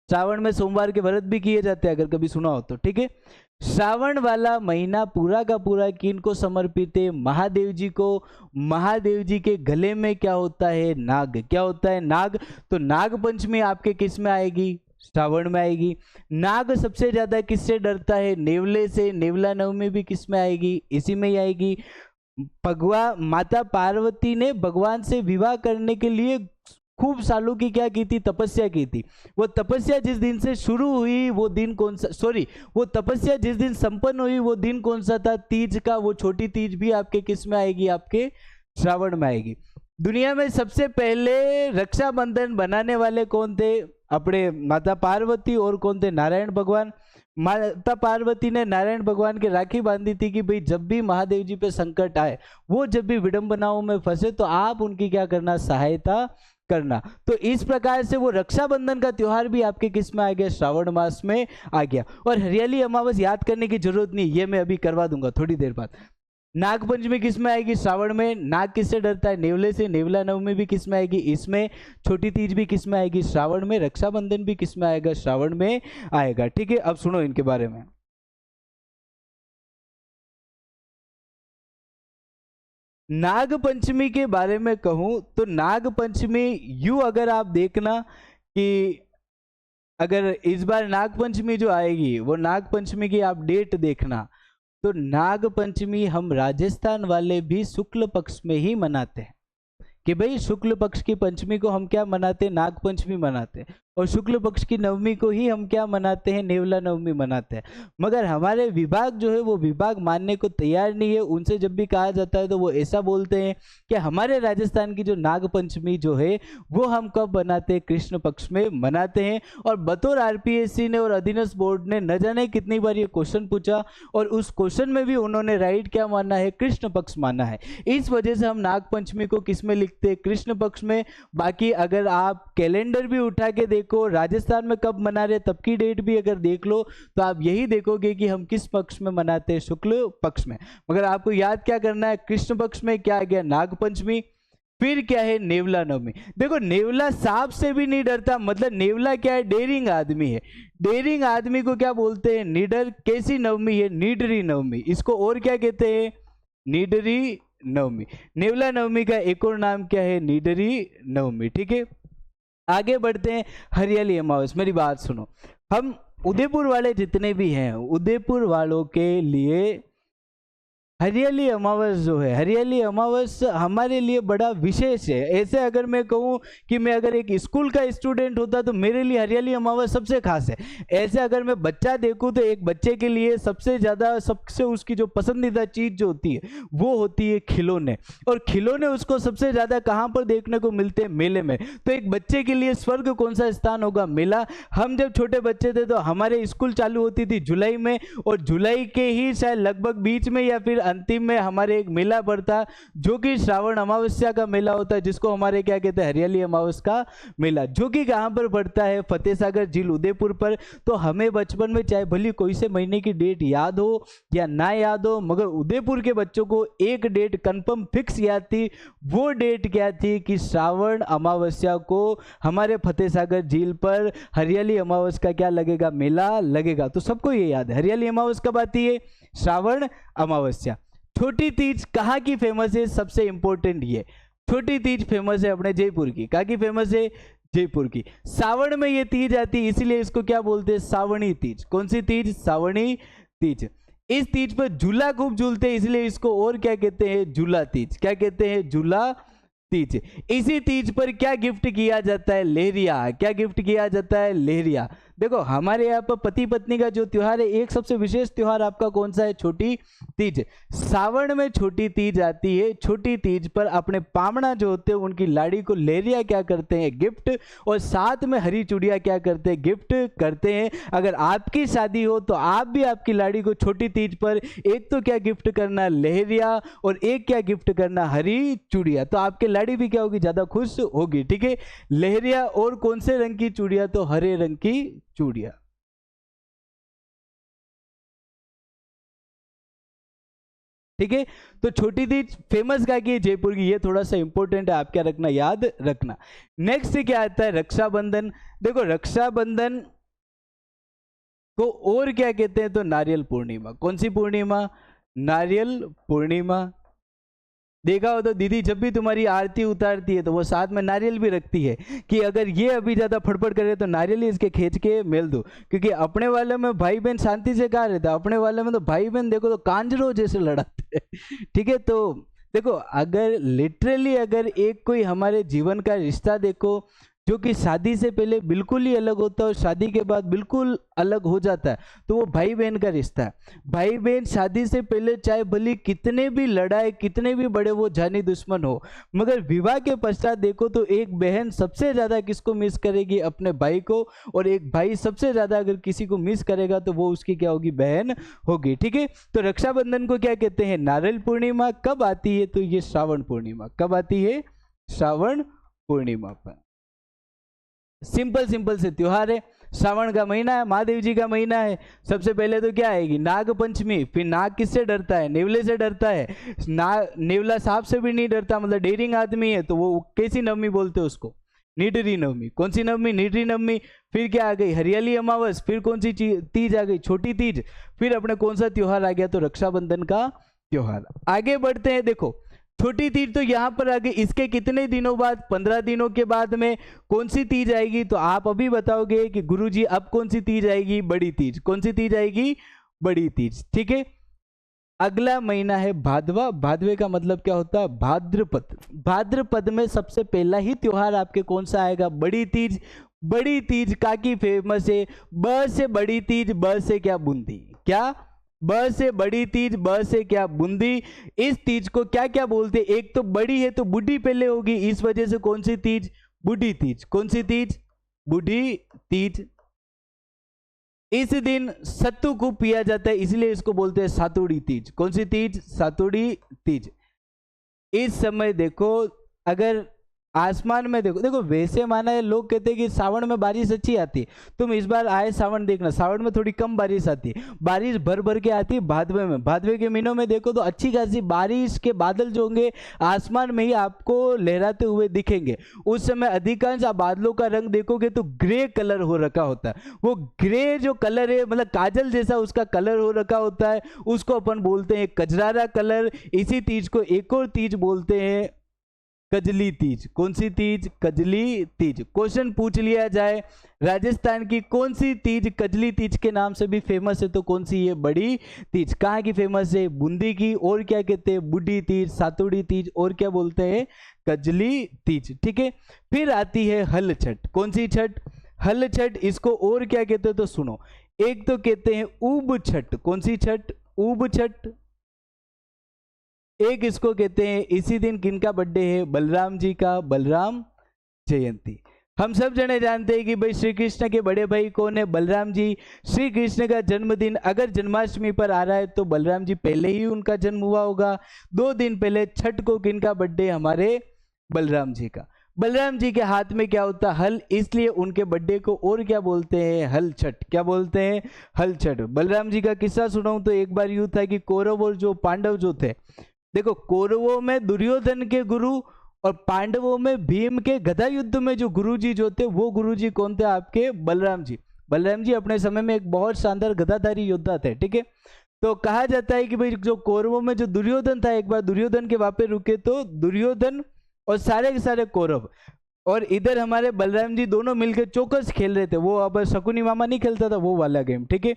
श्रावण में सोमवार के व्रत भी किए जाते हैं, अगर कभी सुना हो तो। ठीक है। श्रावण वाला महीना पूरा का पूरा किनको समर्पित है, महादेव जी को। महादेव जी के गले में क्या होता है, नाग। क्या होता है, नाग। तो नाग पंचमी आपके किस में आएगी, श्रावण में आएगी। नाग सबसे ज्यादा किससे डरता है, नेवले से। नेवला नवमी भी किस में आएगी, इसी में ही आएगी। भगवान माता पार्वती ने भगवान से विवाह करने के लिए खूब सालों की क्या की थी, तपस्या की थी। वो तपस्या जिस दिन से शुरू हुई वो दिन कौन सा, सॉरी, वो तपस्या जिस दिन संपन्न हुई वो दिन कौन सा था, तीज का। वो छोटी तीज भी आपके किस में आएगी, आपके श्रावण में आएगी। दुनिया में सबसे पहले रक्षाबंधन बनाने वाले कौन थे, अपने माता पार्वती। और कौन थे, नारायण भगवान। माता पार्वती ने नारायण भगवान के राखी बांधी थी कि भाई जब भी महादेव जी पे संकट आए, वो जब भी विडंबनाओं में फंसे तो आप उनकी क्या करना, सहायता करना। तो इस प्रकार से वो रक्षाबंधन का त्योहार भी आपके किस में आ गया, श्रावण मास में आ गया। और हरियाली अमावस याद करने की जरूरत नहीं, ये मैं अभी करवा दूंगा थोड़ी देर बाद। नाग पंचमी किस में आएगी, श्रावण में। नाग किससे डरता है, नेवले से। नेवला नवमी भी किस में आएगी, इसमें। छोटी तीज भी किस में आएगी, श्रावण में। रक्षाबंधन भी किस में आएगा, श्रावण में आएगा। ठीक है। अब सुनो इनके बारे में। नाग पंचमी के बारे में कहूं तो नाग पंचमी यूं अगर आप देखना कि अगर इस बार नाग पंचमी जो आएगी वो नाग पंचमी की आप डेट देखना, तो नाग पंचमी हम राजस्थान वाले भी शुक्ल पक्ष में ही मनाते हैं। कि भाई शुक्ल पक्ष की पंचमी को हम क्या मनाते हैं, नाग पंचमी मनाते हैं। और शुक्ल पक्ष की नवमी को ही हम क्या मनाते हैं, नेवला नवमी मनाते हैं। मगर हमारे विभाग जो है वो विभाग मानने को तैयार नहीं है। उनसे जब भी कहा जाता है तो वो ऐसा बोलते हैं कि हमारे राजस्थान की जो नाग पंचमी जो है वो हम कब मनाते हैं, कृष्ण पक्ष में मनाते हैं। और बतौर आरपीएससी ने और अधीनस्थ बोर्ड ने न जाने कितनी बार ये क्वेश्चन पूछा, और उस क्वेश्चन में भी उन्होंने राइट क्या माना है, कृष्ण पक्ष माना है। इस वजह से हम नाग पंचमी को किस में लिखते हैं, कृष्ण पक्ष में। बाकी अगर आप कैलेंडर भी उठा के देखो, राजस्थान में कब मना रहे तब की डेट भी अगर देख लो, तो आप यही देखोगे कि हम किस पक्ष में मनाते हैं, शुक्ल पक्ष में। मगर आपको याद क्या करना है, कृष्ण पक्ष में क्या आ गया, नाग पंचमी। फिर क्या है, नेवला नवमी। देखो नेवला सांप से भी नहीं डरता, मतलब नेवला क्या है, डेयरिंग आदमी है। डेयरिंग आदमी को क्या बोलते हैं, निडर। कैसी नवमी है, निडरी नवमी। इसको और क्या कहते हैं, निडरी नवमी। नेवला नवमी का एक और नाम क्या है, निडरी नवमी। ठीक है। आगे बढ़ते हैं, हरियाली अमावस। मेरी बात सुनो, हम उदयपुर वाले जितने भी हैं, उदयपुर वालों के लिए हरियाली अमावस जो है, हरियाली अमावस हमारे लिए बड़ा विशेष है। ऐसे अगर मैं कहूँ कि मैं अगर एक स्कूल का स्टूडेंट होता तो मेरे लिए हरियाली अमावस सबसे खास है। ऐसे अगर मैं बच्चा देखूँ तो एक बच्चे के लिए सबसे ज़्यादा, सबसे उसकी जो पसंदीदा चीज़ जो होती है वो होती है खिलौने। और खिलौने उसको सबसे ज़्यादा कहाँ पर देखने को मिलते हैं? मेले में। तो एक बच्चे के लिए स्वर्ग कौन सा स्थान होगा? मेला। हम जब छोटे बच्चे थे तो हमारे स्कूल चालू होती थी जुलाई में, और जुलाई के ही शायद लगभग बीच में या फिर अंतिम में हमारे एक मेला पड़ता जो कि श्रावण अमावस्या का मेला होता है, जिसको हमारे क्या कहते हैं? हरियाली अमावस का मेला, जो कि कहाँ पर पड़ता है? फतेह सागर झील उदयपुर पर। तो हमें बचपन में चाहे भली कोई से महीने की डेट याद हो या ना याद हो, मगर उदयपुर के बच्चों को एक डेट कंफर्म फिक्स याद थी। वो डेट क्या थी? कि श्रावण अमावस्या को हमारे फतेह सागर झील पर हरियाली अमावस का क्या लगेगा? मेला लगेगा। तो सबको ये याद है हरियाली अमावस कब आती है? श्रावण अमावस्या। छोटी तीज कहाँ की फेमस है? सबसे इंपॉर्टेंट ये, छोटी तीज फेमस है अपने जयपुर की। कहाँ की फेमस है? जयपुर की। सावन में ये तीज आती है, इसीलिए इसको क्या बोलते हैं? सावणी तीज। कौन सी तीज? सावणी तीज। इस तीज पर झूला खूब झूलते हैं, इसलिए इसको और क्या कहते हैं? झूला तीज। क्या कहते हैं? झूला तीज। इसी तीज पर क्या गिफ्ट किया जाता है? लहरिया। क्या गिफ्ट किया जाता है? लहरिया। देखो हमारे यहाँ पर पति पत्नी का जो त्योहार है, एक सबसे विशेष त्योहार आपका कौन सा है? छोटी तीज। सावन में छोटी तीज आती है। छोटी तीज पर अपने पामना जो होते हैं उनकी लाड़ी को लहरिया क्या करते हैं? गिफ्ट। और साथ में हरी चूड़िया क्या करते हैं? गिफ्ट करते हैं। अगर आपकी शादी हो तो आप भी आपकी लाड़ी को छोटी तीज पर एक तो क्या गिफ्ट करना? लहरिया, और एक क्या गिफ्ट करना? हरी चूड़िया। तो आपकी लाड़ी भी क्या होगी? ज्यादा खुश होगी। ठीक है, लहरिया और कौन से रंग की चूड़िया? तो हरे रंग की चूड़िया। ठीक है, तो छोटी तीज फेमस क्या की? जयपुर की। ये थोड़ा सा इंपॉर्टेंट है, आप क्या रखना? याद रखना। नेक्स्ट क्या आता है? रक्षाबंधन। देखो रक्षाबंधन को और क्या कहते हैं? तो नारियल पूर्णिमा। कौन सी पूर्णिमा? नारियल पूर्णिमा। देखा हो तो दीदी जब भी तुम्हारी आरती उतारती है तो वो साथ में नारियल भी रखती है, कि अगर ये अभी ज्यादा फड़फड़ करे तो नारियल ही इसके खींच के मेल दो। क्योंकि अपने वाले में भाई बहन शांति से कहा रहता, अपने वाले में तो भाई बहन देखो तो कांजरों जैसे लड़ाते हैं। ठीक है, तो देखो अगर लिटरली अगर एक कोई हमारे जीवन का रिश्ता देखो जो कि शादी से पहले बिल्कुल ही अलग होता है और शादी के बाद बिल्कुल अलग हो जाता है, तो वो भाई बहन का रिश्ता है। भाई बहन शादी से पहले चाहे भली कितने भी लड़ाई, कितने भी बड़े वो जानी दुश्मन हो, मगर विवाह के पश्चात देखो तो एक बहन सबसे ज्यादा किसको मिस करेगी? अपने भाई को। और एक भाई सबसे ज्यादा अगर किसी को मिस करेगा तो वो उसकी क्या होगी? बहन होगी। ठीक है, तो रक्षाबंधन को क्या कहते हैं? नारियल पूर्णिमा। कब आती है? तो ये श्रावण पूर्णिमा। कब आती है? श्रावण पूर्णिमा पर। सिंपल सिंपल से त्योहार है। श्रावण का महीना है, महादेव जी का महीना है। सबसे पहले तो क्या आएगी? नाग पंचमी। फिर नाग किससे डरता है? नेवले से डरता है। नेवला सांप से भी नहीं डरता, मतलब डेरिंग आदमी है, तो वो कैसी नवमी बोलते हैं उसको? निडरी नवमी। कौन सी नवमी? निडरी नवमी। फिर क्या आ गई? हरियाली अमावस। फिर कौन सी तीज आ गई? छोटी तीज। फिर अपने कौन सा त्योहार आ गया? तो रक्षाबंधन का त्योहार। आगे बढ़ते हैं। देखो छोटी तीज तो यहां पर आ गई, इसके कितने दिनों बाद? 15 दिनों के बाद में कौन सी तीज आएगी? तो आप अभी बताओगे कि गुरुजी अब कौन सी तीज आएगी? बड़ी तीज। कौन सी तीज आएगी? बड़ी तीज। ठीक है, अगला महीना है भादवा। भादवे का मतलब क्या होता है? भाद्रपद। भाद्रपद में सबसे पहला ही त्योहार आपके कौन सा आएगा? बड़ी तीज। बड़ी तीज काकी फेमस है। ब से बड़ी तीज, ब से क्या? बूंदी। क्या? ब से बड़ी तीज, ब से क्या? बूंदी। इस तीज को क्या क्या बोलते? एक तो बड़ी है तो बूढ़ी पहले होगी, इस वजह से कौन सी तीज? बूढ़ी तीज। कौन सी तीज? बूढ़ी तीज। इस दिन सत्तू खूब पिया जाता है, इसलिए इसको बोलते हैं सातुड़ी तीज। कौन सी तीज? सातुड़ी तीज। इस समय देखो अगर आसमान में देखो, देखो वैसे माना है, लोग कहते हैं कि सावन में बारिश अच्छी आती है। तुम इस बार आए सावन देखना, सावन में थोड़ी कम बारिश आती है, बारिश भर भर के आती है भादवे में। भादवे के महीनों में देखो तो अच्छी खासी बारिश के बादल जो होंगे आसमान में ही आपको लहराते हुए दिखेंगे। उस समय अधिकांश आप बादलों का रंग देखोगे तो ग्रे कलर हो रखा होता है। वो ग्रे जो कलर है मतलब काजल जैसा उसका कलर हो रखा होता है, उसको अपन बोलते हैं कजरारा कलर। इसी तीज को एक और तीज बोलते हैं कजली तीज। कौन सी तीज? कजली तीज। क्वेश्चन पूछ लिया जाए राजस्थान की कौन सी तीज कजली तीज के नाम से भी फेमस है, तो कौन सी? ये बड़ी तीज। कहाँ की फेमस है? बूंदी की। और क्या कहते हैं? बूढ़ी तीज, सातुड़ी तीज, और क्या बोलते हैं? कजली तीज। ठीक है, फिर आती है हल छठ। कौन सी छठ? हल छठ। इसको और क्या कहते हैं तो सुनो, एक तो कहते हैं ऊब छठ। कौन सी छठ? ऊब छठ। एक इसको कहते हैं, इसी दिन किनका बर्थडे है? बलराम जी का, बलराम जयंती। हम सब जने जानते हैं कि भाई श्री कृष्ण के बड़े भाई कौन है? बलराम जी। श्री कृष्ण का जन्मदिन अगर जन्माष्टमी पर आ रहा है तो बलराम जी पहले ही उनका जन्म हुआ होगा। 2 दिन पहले छठ को किनका बर्थडे? हमारे बलराम जी का। बलराम जी के हाथ में क्या होता? हल, इसलिए उनके बर्थडे को और क्या बोलते हैं? हल छठ। क्या बोलते हैं? हल छठ। बलराम जी का किस्सा सुनाऊं तो एक बार यूं था कि कौरव और जो पांडव जो थे, देखो कौरवों में दुर्योधन के गुरु और पांडवों में भीम के गदा युद्ध में जो गुरुजी जो थे, वो गुरुजी कौन थे? आपके बलराम जी। बलराम जी अपने समय में एक बहुत शानदार गदाधारी योद्धा थे। ठीक है, तो कहा जाता है कि भाई जो कौरवों में जो दुर्योधन था, एक बार दुर्योधन के वहां पे रुके तो दुर्योधन और सारे के सारे कौरव और इधर हमारे बलराम जी दोनों मिलकर चौकस खेल रहे थे। वो अब शकुनी मामा नहीं खेलता था वो वाला गेम। ठीक है,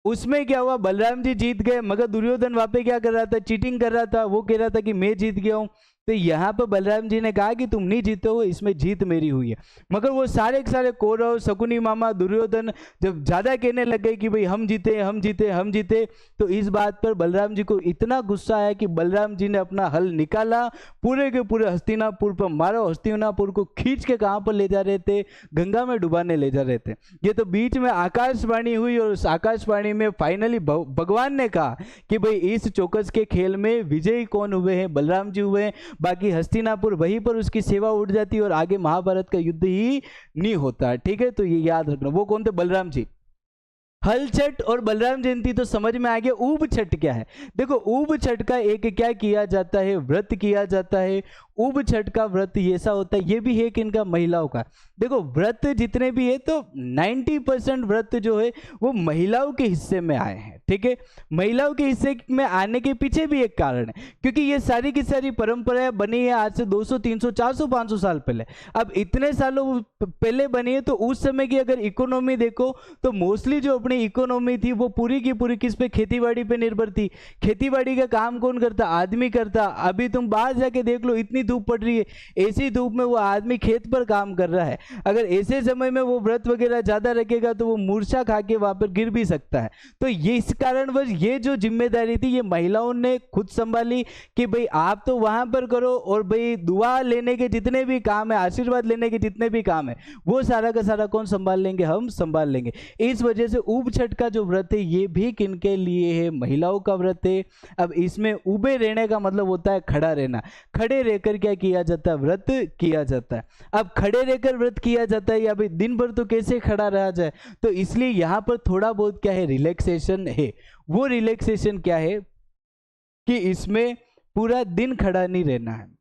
उसमें क्या हुआ? बलराम जी जीत गए, मगर दुर्योधन वहां पे क्या कर रहा था? चीटिंग कर रहा था। वो कह रहा था कि मैं जीत गया हूं। तो यहाँ पर बलराम जी ने कहा कि तुम नहीं जीते हो, इसमें जीत मेरी हुई है। मगर वो सारे के सारे कौरव, शकुनी मामा, दुर्योधन जब ज्यादा कहने लग गए कि भाई हम जीते, हम जीते, हम जीते, तो इस बात पर बलराम जी को इतना गुस्सा आया कि बलराम जी ने अपना हल निकाला, पूरे के पूरे हस्तिनापुर पर मारो। हस्तिनापुर को खींच के कहाँ पर ले जा रहे थे? गंगा में डुबाने ले जा रहे थे। ये तो बीच में आकाशवाणी हुई और उस आकाशवाणी में फाइनली भगवान ने कहा कि भाई इस चौकस के खेल में विजयी कौन हुए हैं? बलराम जी हुए हैं। बाकी हस्तिनापुर वहीं पर उसकी सेवा उठ जाती और आगे महाभारत का युद्ध ही नहीं होता। ठीक है, तो ये याद रखना। वो कौन थे? बलराम जी। हल छठ और बलराम जयंती तो समझ में आ गया। ऊब छठ क्या है? देखो ऊब छठ का एक क्या किया जाता है? व्रत किया जाता है। ऊब छठ का व्रत ऐसा होता है, ये भी है कि इनका महिलाओं का। देखो व्रत जितने भी है तो 90% व्रत जो है वो महिलाओं के हिस्से में आए हैं। ठीक है, महिलाओं के हिस्से में आने के पीछे भी एक कारण है, क्योंकि ये सारी की सारी परंपराएं बनी है आज से 200, 300, 400, 500 साल पहले। अब इतने सालों पहले बनी है तो उस समय की अगर इकोनॉमी देखो तो मोस्टली जो अपनी इकोनॉमी थी वो पूरी की पूरी किस पे? खेतीबाड़ी पे निर्भर थी। खेतीबाड़ी का काम कौन करता? आदमी करता। अभी तुम बाहर जाके देख लो, इतनी धूप पड़ रही है, ऐसी धूप में वो आदमी खेत पर काम कर रहा है। अगर ऐसे समय में वो व्रत वगैरह ज्यादा रखेगा तो वो मूर्छा खा के वहां पर गिर भी सकता है। तो ये इस कारणवश ये जो जिम्मेदारी थी ये महिलाओं ने खुद संभाली कि भाई आप तो वहां पर करो और भाई दुआ लेने के जितने भी काम है, आशीर्वाद लेने के जितने भी काम है, वो सारा का सारा कौन संभाल लेंगे? हम संभाल लेंगे। इस वजह से ऊब छठ का जो व्रत है ये भी किनके लिए है? महिलाओं का व्रत है। अब इसमें उबे रहने का मतलब होता है खड़ा रहना। खड़े रहकर क्या किया जाता है? व्रत किया जाता है। अब खड़े रहकर व्रत किया जाता है या भाई दिन भर तो कैसे खड़ा रहा जाए, तो इसलिए यहां पर थोड़ा बहुत क्या है? रिलैक्सेशन है। वो रिलैक्सेशन क्या है कि इसमें पूरा दिन खड़ा नहीं रहना है।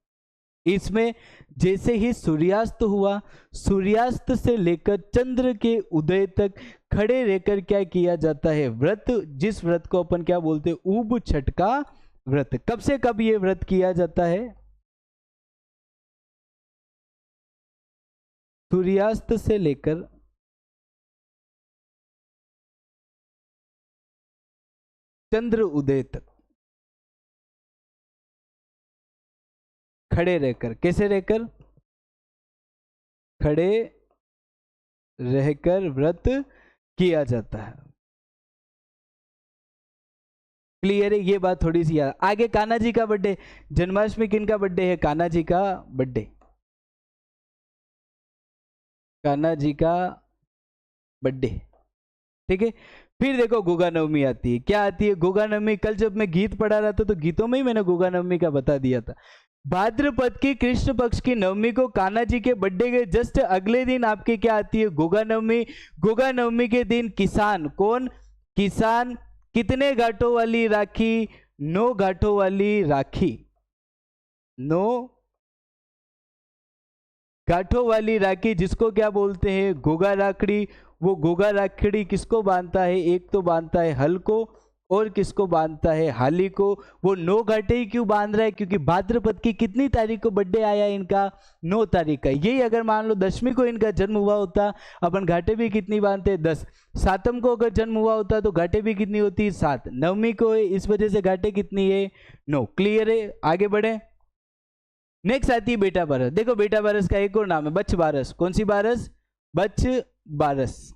इसमें जैसे ही सूर्यास्त हुआ, सूर्यास्त से लेकर चंद्र के उदय तक खड़े रहकर क्या किया जाता है? व्रत। जिस व्रत को अपन क्या बोलते हैं? ऊब छठ का व्रत। कब से कब ये व्रत किया जाता है? सूर्यास्त से लेकर चंद्र उदय तक खड़े रहकर। कैसे रहकर? खड़े रहकर व्रत किया जाता है। क्लियर है? ये बात थोड़ी सी याद। आगे कान्हा जी का बर्थडे। जन्माष्टमी किन का बर्थडे है? कान्हा जी का बर्थडे। कान्हा जी का बर्थडे। ठीक है, फिर देखो गोगा नवमी आती है। क्या आती है? गोगा नवमी। कल जब मैं गीत पढ़ा रहा था तो गीतों में ही मैंने गोगा नवमी का बता दिया था। भाद्रपद की कृष्ण पक्ष की नवमी को कान्हा जी के बर्थडे के जस्ट अगले दिन आपके क्या आती है? गोगा नवमी। गोगा नवमी के दिन किसान कौन? किसान कितने घाटों वाली राखी? 9 घाटों वाली राखी। 9 घाटों वाली राखी, जिसको क्या बोलते हैं? गोगा राखड़ी। वो गोगा राखड़ी किसको बांधता है? एक तो बांधता है हल को और किसको बांधता है? हाली को। वो 9 घाटे ही क्यों बांध रहा है? क्योंकि भाद्रपद की कितनी तारीख को बर्थडे आया इनका? 9 तारीख का। यही अगर मान लो 10वीं को इनका जन्म हुआ होता, अपन घाटे भी कितनी बांधते? 10। 7वीं को अगर जन्म हुआ होता तो घाटे भी कितनी होती? 7। 9वीं को है, इस वजह से घाटे कितनी है? 9। क्लियर है? आगे बढ़े। नेक्स्ट आती है बेटा बारस। देखो बेटा बारस का एक और नाम है बच्च बारस। कौन सी बारस? बच्च बारस।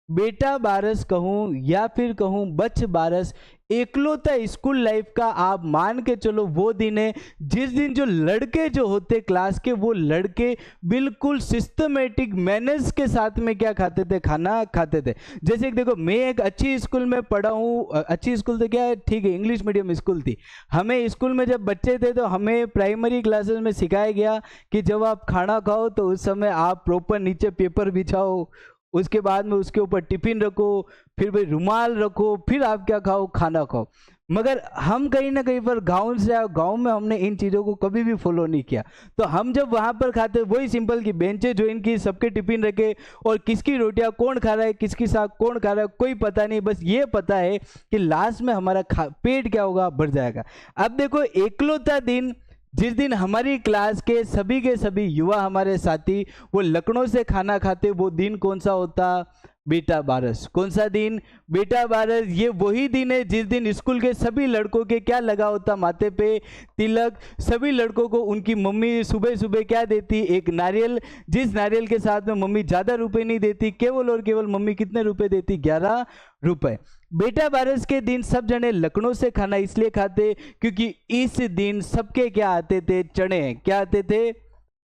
बेटा बारस कहूं या फिर कहूं बच्च बारस, एकलौता स्कूल लाइफ का आप मान के चलो वो दिन है जिस दिन जो लड़के जो होते क्लास के, वो लड़के बिल्कुल सिस्टमेटिक मैनर्स के साथ में क्या खाते थे? खाना खाते थे। जैसे कि देखो मैं एक अच्छी स्कूल में पढ़ा हूँ, अच्छी स्कूल तो क्या है, ठीक है, इंग्लिश मीडियम स्कूल थी। हमें स्कूल में जब बच्चे थे तो हमें प्राइमरी क्लासेस में सिखाया गया कि जब आप खाना खाओ तो उस समय आप प्रॉपर नीचे पेपर बिछाओ, उसके बाद में उसके ऊपर टिफिन रखो, फिर भाई रुमाल रखो, फिर आप क्या खाओ? खाना खाओ। मगर हम कहीं ना कहीं पर गांव से आए, गांव में हमने इन चीज़ों को कभी भी फॉलो नहीं किया। तो हम जब वहां पर खाते वही सिंपल की बेंचें ज्वाइन की, सबके टिफिन रखे, और किसकी रोटियां कौन खा रहा है, किसकी साग कौन खा रहा है, कोई पता नहीं। बस ये पता है कि लास्ट में हमारा पेट क्या होगा? भर जाएगा। अब देखो एकलौता दिन जिस दिन हमारी क्लास के सभी युवा हमारे साथी वो लखनऊ से खाना खाते, वो दिन कौन सा होता? बेटा बारस। कौन सा दिन? बेटा बारस। ये वही दिन है जिस दिन स्कूल के सभी लड़कों के क्या लगा होता? माथे पे तिलक। सभी लड़कों को उनकी मम्मी सुबह सुबह क्या देती? एक नारियल, जिस नारियल के साथ में मम्मी ज़्यादा रुपए नहीं देती, केवल और केवल मम्मी कितने रुपए देती? 11 रुपए। बेटा बारस के दिन सब जने लखनऊ से खाना इसलिए खाते क्योंकि इस दिन सबके क्या आते थे? चने। क्या आते थे?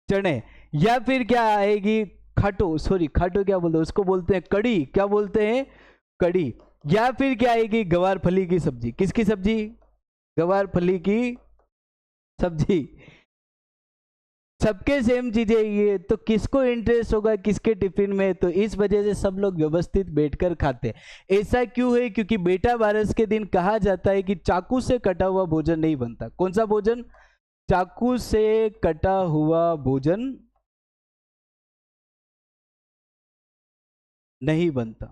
चने। या फिर क्या आएगी? खाटो, सॉरी खाटो क्या बोलते हैं उसको? बोलते हैं कड़ी। क्या बोलते हैं? कड़ी। या फिर क्या आएगी? गवार फली की सब्जी। किसकी सब्जी? गवार फली की सब्जी। सबके सेम चीजें ये, तो किसको इंटरेस्ट होगा किसके टिफिन में? तो इस वजह से सब लोग व्यवस्थित बैठकर खाते। ऐसा क्यों है? क्योंकि बेटा बारस के दिन कहा जाता है कि चाकू से कटा हुआ भोजन नहीं बनता। कौन सा भोजन? चाकू से कटा हुआ भोजन नहीं बनता।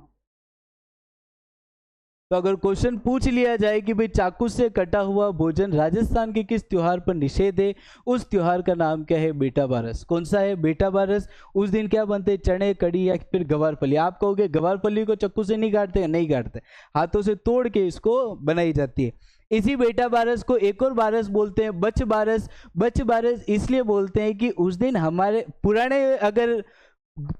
तो अगर क्वेश्चन पूछ लिया जाए कि भाई चाकू से कटा हुआ भोजन राजस्थान के किस त्योहार पर निषेध है, उस त्योहार का नाम क्या है? बेटा बारस। कौन सा है? बेटा बारस। उस दिन क्या बनते? चने, कड़ी या फिर गवार फली। आप कहोगे गवार फली को चाकू से नहीं काटते? नहीं काटते, हाथों से तोड़ के इसको बनाई जाती है। इसी बेटा बारस को एक और बारस बोलते हैं बच्च बारस। बच्च बारस इसलिए बोलते हैं कि उस दिन हमारे पुराने अगर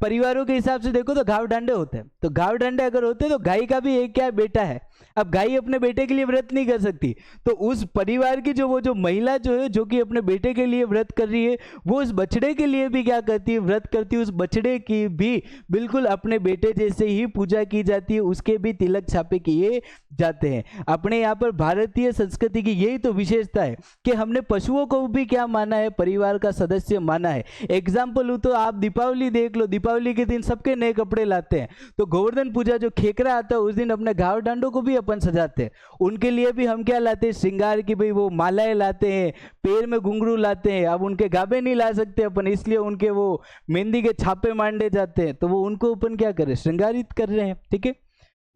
परिवारों के हिसाब से देखो तो घाव डांडे होते हैं, तो घाव डांडे अगर होते तो गाय का भी एक क्या बेटा है। अब गाय अपने बेटे के लिए व्रत नहीं कर सकती, तो उस परिवार की जो महिला जो है, जो कि अपने बेटे के लिए व्रत कर रही है, वो उस बछड़े के लिए भी क्या करती है? व्रत करती है। उस बछड़े की भी बिल्कुल अपने बेटे जैसे ही पूजा की जाती है, उसके भी तिलक छापे किए जाते हैं। अपने यहाँ पर भारतीय संस्कृति की यही तो विशेषता है कि हमने पशुओं को भी क्या माना है? परिवार का सदस्य माना है। एग्जाम्पल हो तो आप दीपावली देख लो, दीपावली के दिन सबके नए कपड़े लाते हैं। तो गोवर्धन पूजा जो खेकरा आता है उस दिन अपने घाव डांडों को भी अपन सजाते हैं, उनके लिए भी हम क्या लाते हैं? श्रृंगार की, भाई वो मालाएं लाते हैं, पैर में घुंघरू लाते हैं। अब उनके गाबे नहीं ला सकते अपन, इसलिए उनके वो मेहंदी के छापे मांडे जाते हैं, तो वो उनको अपन क्या करें? श्रृंगारित कर रहे हैं। ठीक है।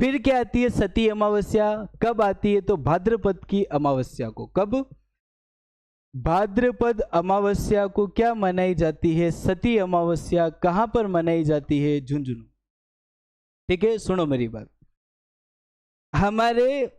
फिर क्या आती है? सती अमावस्या। कब आती है? तो भाद्रपद की अमावस्या को। कब? भाद्रपद अमावस्या को क्या मनाई जाती है? सती अमावस्या। कहां पर मनाई जाती है? झुंझुनू। ठीक है, सुनो मेरी बात। हमारे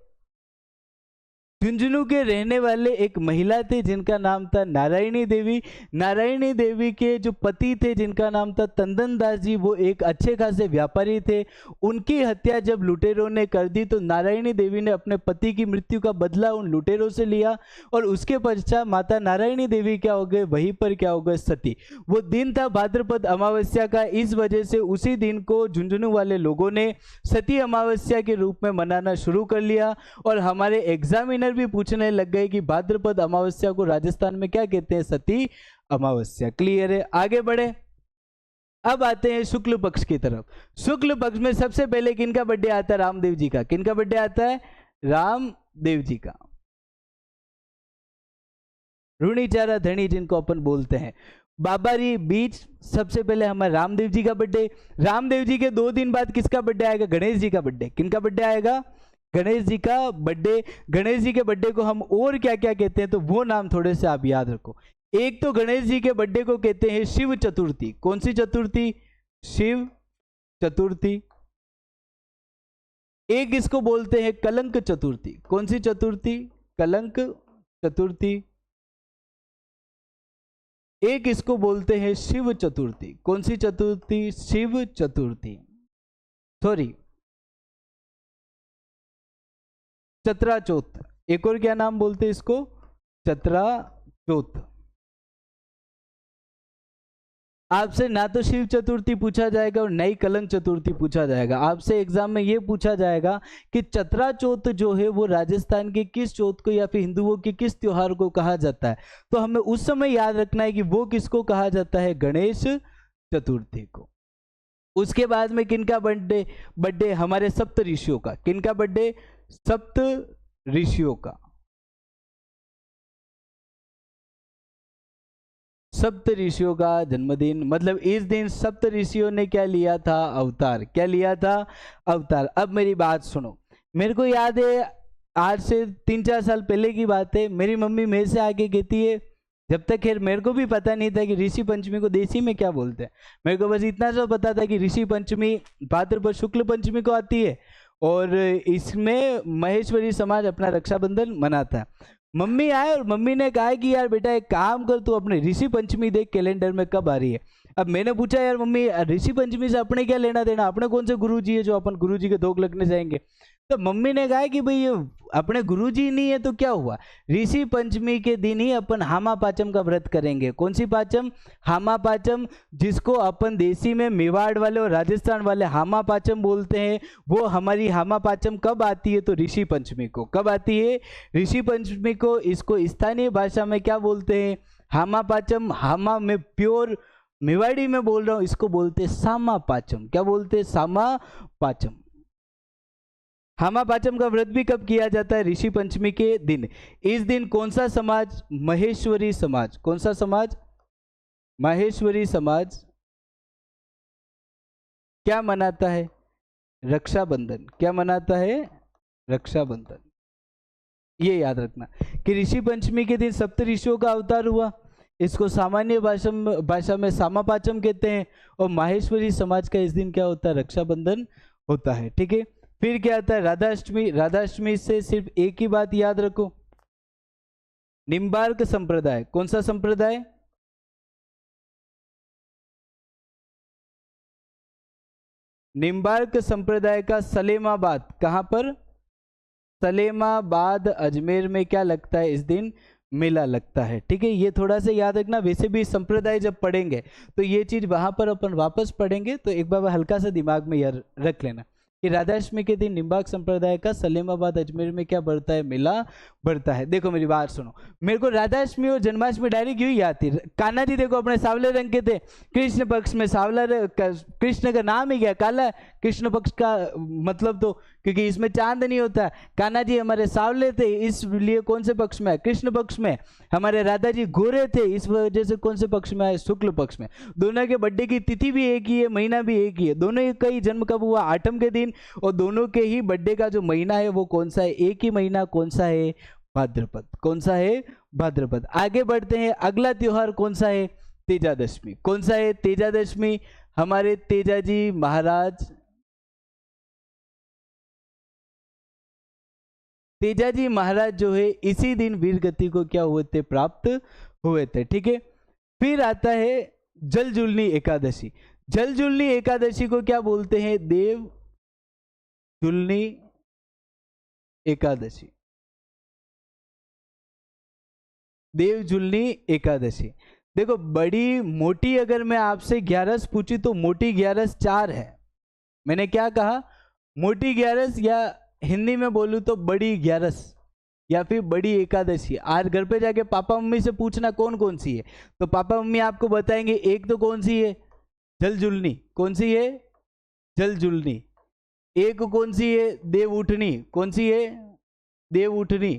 झुंझुनू के रहने वाले एक महिला थे जिनका नाम था नारायणी देवी। नारायणी देवी के जो पति थे जिनका नाम था तंदन दास जी, वो एक अच्छे खासे व्यापारी थे। उनकी हत्या जब लुटेरों ने कर दी तो नारायणी देवी ने अपने पति की मृत्यु का बदला उन लुटेरों से लिया, और उसके पश्चात माता नारायणी देवी क्या हो गए? वहीं पर क्या हो गए? सती। वो दिन था भाद्रपद अमावस्या का, इस वजह से उसी दिन को झुंझुनू वाले लोगों ने सती अमावस्या के रूप में मनाना शुरू कर लिया। और हमारे एग्जामिनर भी पूछने लग गए कि भाद्रपद अमावस्या को राजस्थान में क्या कहते हैं? सती अमावस्या। क्लियर है? आगे बढ़े। अब आते हैं शुक्ल पक्ष की तरफ। शुक्ल पक्ष में सबसे पहले किनका बर्थडे आता है? रामदेव जी का। किनका बर्थडे आता है? रामदेव जी का। ऋणीचारा धनी जिनको अपन बोलते हैं, बाबारी बीच सबसे पहले हमारे रामदेव जी का बर्थडे। रामदेव जी के 2 दिन बाद किसका बर्थडे आएगा? गणेश जी का बर्थडे। किनका बर्थडे आएगा? गणेश जी का बर्थडे। गणेश जी के बर्थडे को हम और क्या क्या कहते हैं, तो वो नाम थोड़े से आप याद रखो। एक तो गणेश जी के बर्थडे को कहते हैं शिव चतुर्थी। कौन सी चतुर्थी? शिव चतुर्थी। एक इसको बोलते हैं कलंक चतुर्थी। कौन सी चतुर्थी? कलंक चतुर्थी। एक इसको बोलते हैं शिव चतुर्थी। कौन सी चतुर्थी? शिव चतुर्थी। सॉरी, चतरा चौथ। एक और क्या नाम बोलते हैं इसको? चतरा चौथ। आपसे ना तो शिव चतुर्थी पूछा जाएगा और नई कलंक चतुर्थी पूछा जाएगा। आपसे एग्जाम में यह पूछा जाएगा कि चतरा चौथ जो है वो राजस्थान के किस चौथ को या फिर हिंदुओं के किस त्योहार को कहा जाता है। तो हमें उस समय याद रखना है कि वो किसको कहा जाता है? गणेश चतुर्थी को। उसके बाद में किनका बर्थडे? बर्थडे हमारे सप्त ऋषियों का। किनका बर्थडे? सप्त ऋषियों का। सप्त ऋषियों का जन्मदिन, मतलब इस दिन सप्त ऋषियों ने क्या लिया था? अवतार। क्या लिया था? अवतार। अब मेरी बात सुनो। मेरे को याद है आज से 3-4 साल पहले की बात है, मेरी मम्मी मेरे से आके कहती है, जब तक खैर मेरे को भी पता नहीं था कि ऋषि पंचमी को देसी में क्या बोलते हैं, मेरे को बस इतना सा पता था कि ऋषि पंचमी भाद्रपद शुक्ल पंचमी को आती है और इसमें महेश्वरी समाज अपना रक्षाबंधन मनाता है। मम्मी आए और मम्मी ने कहा कि यार बेटा एक काम कर, तू अपने ऋषि पंचमी देख कैलेंडर में कब आ रही है। अब मैंने पूछा यार मम्मी ऋषि पंचमी से अपने क्या लेना देना, अपने कौन से गुरु जी है जो अपन गुरु जी के धोख लगने जाएंगे। तो मम्मी ने कहा कि भाई ये अपने गुरु जी नहीं है तो क्या हुआ, ऋषि पंचमी के दिन ही अपन हामा पाचम का व्रत करेंगे। कौन सी पाचम? हामा पाचम, जिसको अपन देसी में मेवाड़ वाले और राजस्थान वाले हामा पाचम बोलते हैं। वो हमारी हामा पाचम कब आती है? तो ऋषि पंचमी को। कब आती है? ऋषि पंचमी को। इसको स्थानीय भाषा में क्या बोलते हैं? हामा पाचम। हामा में प्योर मेवाड़ी में बोल रहा हूं, इसको बोलते हैं सामा पाचम। क्या बोलते हैं? सामा पाचम। हामा पाचम का व्रत भी कब किया जाता है? ऋषि पंचमी के दिन। इस दिन कौन सा समाज? महेश्वरी समाज। कौन सा समाज? महेश्वरी समाज क्या मनाता है? रक्षाबंधन। क्या मनाता है? रक्षाबंधन। ये याद रखना कि ऋषि पंचमी के दिन सप्त ऋषियों का अवतार हुआ। इसको सामान्य भाषा में सामा पाचम कहते हैं और माहेश्वरी समाज का इस दिन क्या होता है? रक्षाबंधन होता है। ठीक है, फिर क्या आता है? राधाष्टमी। राधाष्टमी से सिर्फ एक ही बात याद रखो, निम्बार्क संप्रदाय। कौन सा संप्रदाय? निम्बार्क संप्रदाय का सलेमाबाद। कहां पर? सलेमाबाद अजमेर में क्या लगता है? इस दिन मेला लगता है। ठीक है, ये थोड़ा सा याद रखना। वैसे भी संप्रदाय जब पढ़ेंगे तो ये चीज वहां पर अपन वापस पढ़ेंगे, तो एक बार हल्का सा दिमाग में यार रख लेना कि राधाष्टमी के दिन निम्बार्क संप्रदाय का सलेमाबाद अजमेर में क्या बढ़ता है? मेला बढ़ता है। देखो मेरी बात सुनो, मेरे को राधाष्टमी और जन्माष्टमी डायरेक्ट यूं याद थी। कान्हा जी देखो अपने सावले रंग के थे, कृष्ण पक्ष में सावला, कृष्ण का नाम ही क्या? काला। कृष्ण पक्ष का मतलब तो क्योंकि इसमें चांद नहीं होता, कान्हा जी हमारे सावले थे इसलिए कौन से पक्ष में है? कृष्ण पक्ष में। हमारे राधा जी गोरे थे इस वजह से कौन से पक्ष में है? शुक्ल पक्ष में। दोनों के बर्थडे की तिथि भी एक ही है, महीना भी एक ही है। दोनों का ही जन्म कब हुआ? आठम के दिन। और दोनों के ही बर्थडे का जो महीना है वो कौन सा है? एक ही महीना। कौन सा है? भाद्रपद। कौन सा है? भाद्रपद। आगे बढ़ते हैं, अगला त्योहार कौन सा है? तेजादशमी। कौन सा है? तेजादशमी। हमारे तेजाजी महाराज, तेजाजी महाराज जो है इसी दिन वीर गति को क्या हुए थे? प्राप्त हुए थे। ठीक है, फिर आता है जलजूलनी एकादशी। जलजूलनी एकादशी को क्या बोलते हैं? देव जूलनी एकादशी। देव जूलनी एकादशी। देखो बड़ी मोटी अगर मैं आपसे 11 पूछी तो मोटी 11 4 है। मैंने क्या कहा? मोटी 11, या हिंदी में बोलूं तो बड़ी 11 या फिर बड़ी एकादशी। आज घर पे जाके पापा मम्मी से पूछना कौन कौन सी है, तो पापा मम्मी आपको बताएंगे एक तो कौन सी है? जलजूलनी। कौन सी है? जलजूलनी। एक कौन सी है? देव उठनी। कौन सी है? देव उठनी।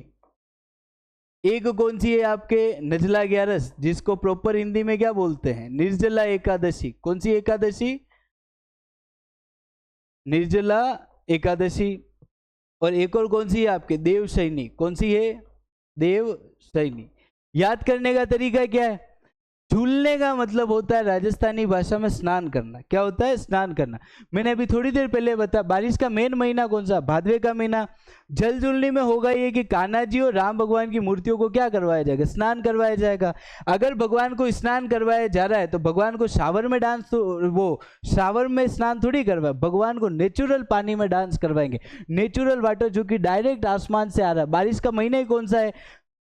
एक कौन सी है आपके निर्जला 11, जिसको प्रॉपर हिंदी में क्या बोलते हैं? निर्जला एकादशी। कौन सी एकादशी? निर्जला एकादशी। और एक और कौन सी है आपके? देवशयनी। कौन सी है? देवशयनी। याद करने का तरीका क्या है? झूलने का मतलब होता है राजस्थानी भाषा में स्नान करना। क्या होता है? स्नान करना। मैंने अभी थोड़ी देर पहले बताया बारिश का मेन महीना कौन सा? भादवे का महीना। जल झूलने में होगा ये कि कान्हा जी और राम भगवान की मूर्तियों को क्या करवाया जाएगा? स्नान करवाया जाएगा। अगर भगवान को स्नान करवाया जा रहा है तो भगवान को शावर में डांस तो वो शावर में स्नान थोड़ी करवाए, भगवान को नेचुरल पानी में डांस करवाएंगे। नेचुरल वाटर जो कि डायरेक्ट आसमान से आ रहा है। बारिश का महीना ही कौन सा है?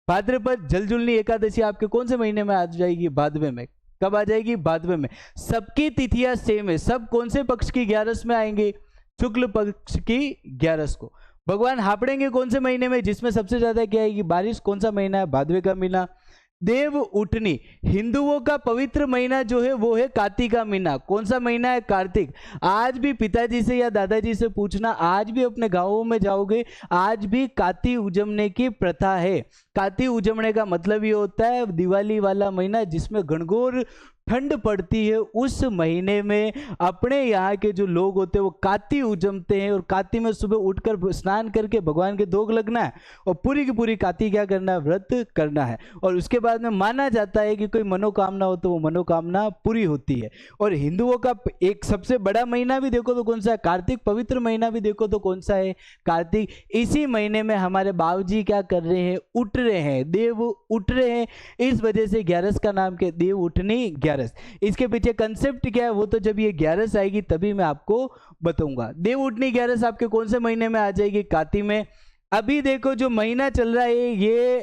भाद्रपद। जलझुलनी एकादशी आपके कौन से महीने में आ जाएगी? भादवे में। कब आ जाएगी? भादवे में। सबकी तिथियां सेम है। सब कौन से पक्ष की 11 में आएंगे? शुक्ल पक्ष की 11 को। भगवान हापड़ेंगे कौन से महीने में? जिसमें सबसे ज्यादा क्या आएगी? बारिश। कौन सा महीना है? भादवे का महीना। देव उठनी। हिंदुओं का पवित्र महीना जो है वो है कार्तिक का महीना। कौन सा महीना है? कार्तिक। आज भी पिताजी से या दादाजी से पूछना, आज भी अपने गांवों में जाओगे, आज भी कार्तिक उजमने की प्रथा है। कार्तिक उजमने का मतलब ये होता है दिवाली वाला महीना जिसमें घनघोर ठंड पड़ती है, उस महीने में अपने यहाँ के जो लोग होते हैं वो कार्तिक उजमते हैं। और कार्तिक में सुबह उठकर स्नान करके भगवान के दोग लगना है और पूरी की पूरी कार्तिक क्या करना है? व्रत करना है। और उसके बाद में माना जाता है कि कोई मनोकामना हो तो वो मनोकामना पूरी होती है। और हिंदुओं का एक सबसे बड़ा महीना भी देखो तो कौन सा है? कार्तिक। पवित्र महीना भी देखो तो कौन सा है? कार्तिक। इसी महीने में हमारे बाबूजी क्या कर रहे हैं? उठ रहे हैं, देव उठ रहे हैं। इस वजह से 11 का नाम क्या? देव उठनी 11। इसके पीछे कंसेप्ट क्या है वो तो जब ये 11 आएगी तभी मैं आपको बताऊंगा। देव उठनी 11 आपके कौन से महीने में आ जाएगी? कार्तिक में। अभी देखो जो महीना चल रहा है ये,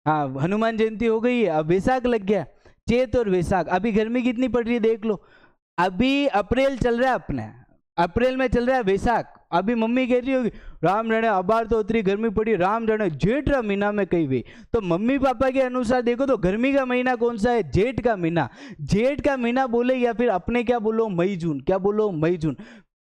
हाँ, हनुमान जयंती हो गई है, अब वैशाख लग गया। चैत और वैशाख। अभी गर्मी कितनी पड़ रही है देख लो। अभी अप्रैल चल रहा है अपने, अप्रैल में चल रहा है वैशाख। अभी मम्मी कह रही होगी राम जाने अबार तो उतरी गर्मी पड़ी, राम जाने जेठ का महीना में कही हुई। तो मम्मी पापा के अनुसार देखो तो गर्मी का महीना कौन सा है? जेठ का महीना। जेठ का महीना बोले या फिर अपने क्या बोलो? मई जून। क्या बोलो? मई जून।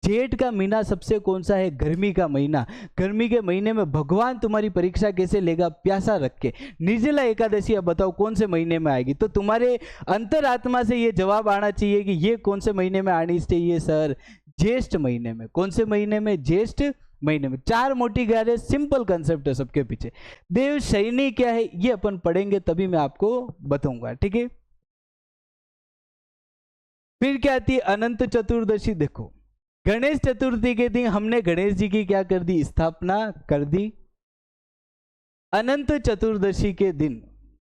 जेठ का महीना सबसे कौन सा है? गर्मी का महीना। गर्मी के महीने में भगवान तुम्हारी परीक्षा कैसे लेगा? प्यासा रख के। निर्जला एकादशी अब बताओ कौन से महीने में आएगी? तो तुम्हारे अंतरात्मा से ये जवाब आना चाहिए कि ये कौन से महीने में आनी चाहिए सर? ज्येष्ठ महीने में। कौन से महीने में? ज्येष्ठ महीने में। 4 मोटी गायरें, सिंपल कंसेप्ट है सबके पीछे। देव शयनी क्या है ये अपन पढ़ेंगे तभी मैं आपको बताऊंगा, ठीक है। फिर क्या आती है? अनंत चतुर्दशी। देखो गणेश चतुर्थी के दिन हमने गणेश जी की क्या कर दी? स्थापना कर दी। अनंत चतुर्दशी के दिन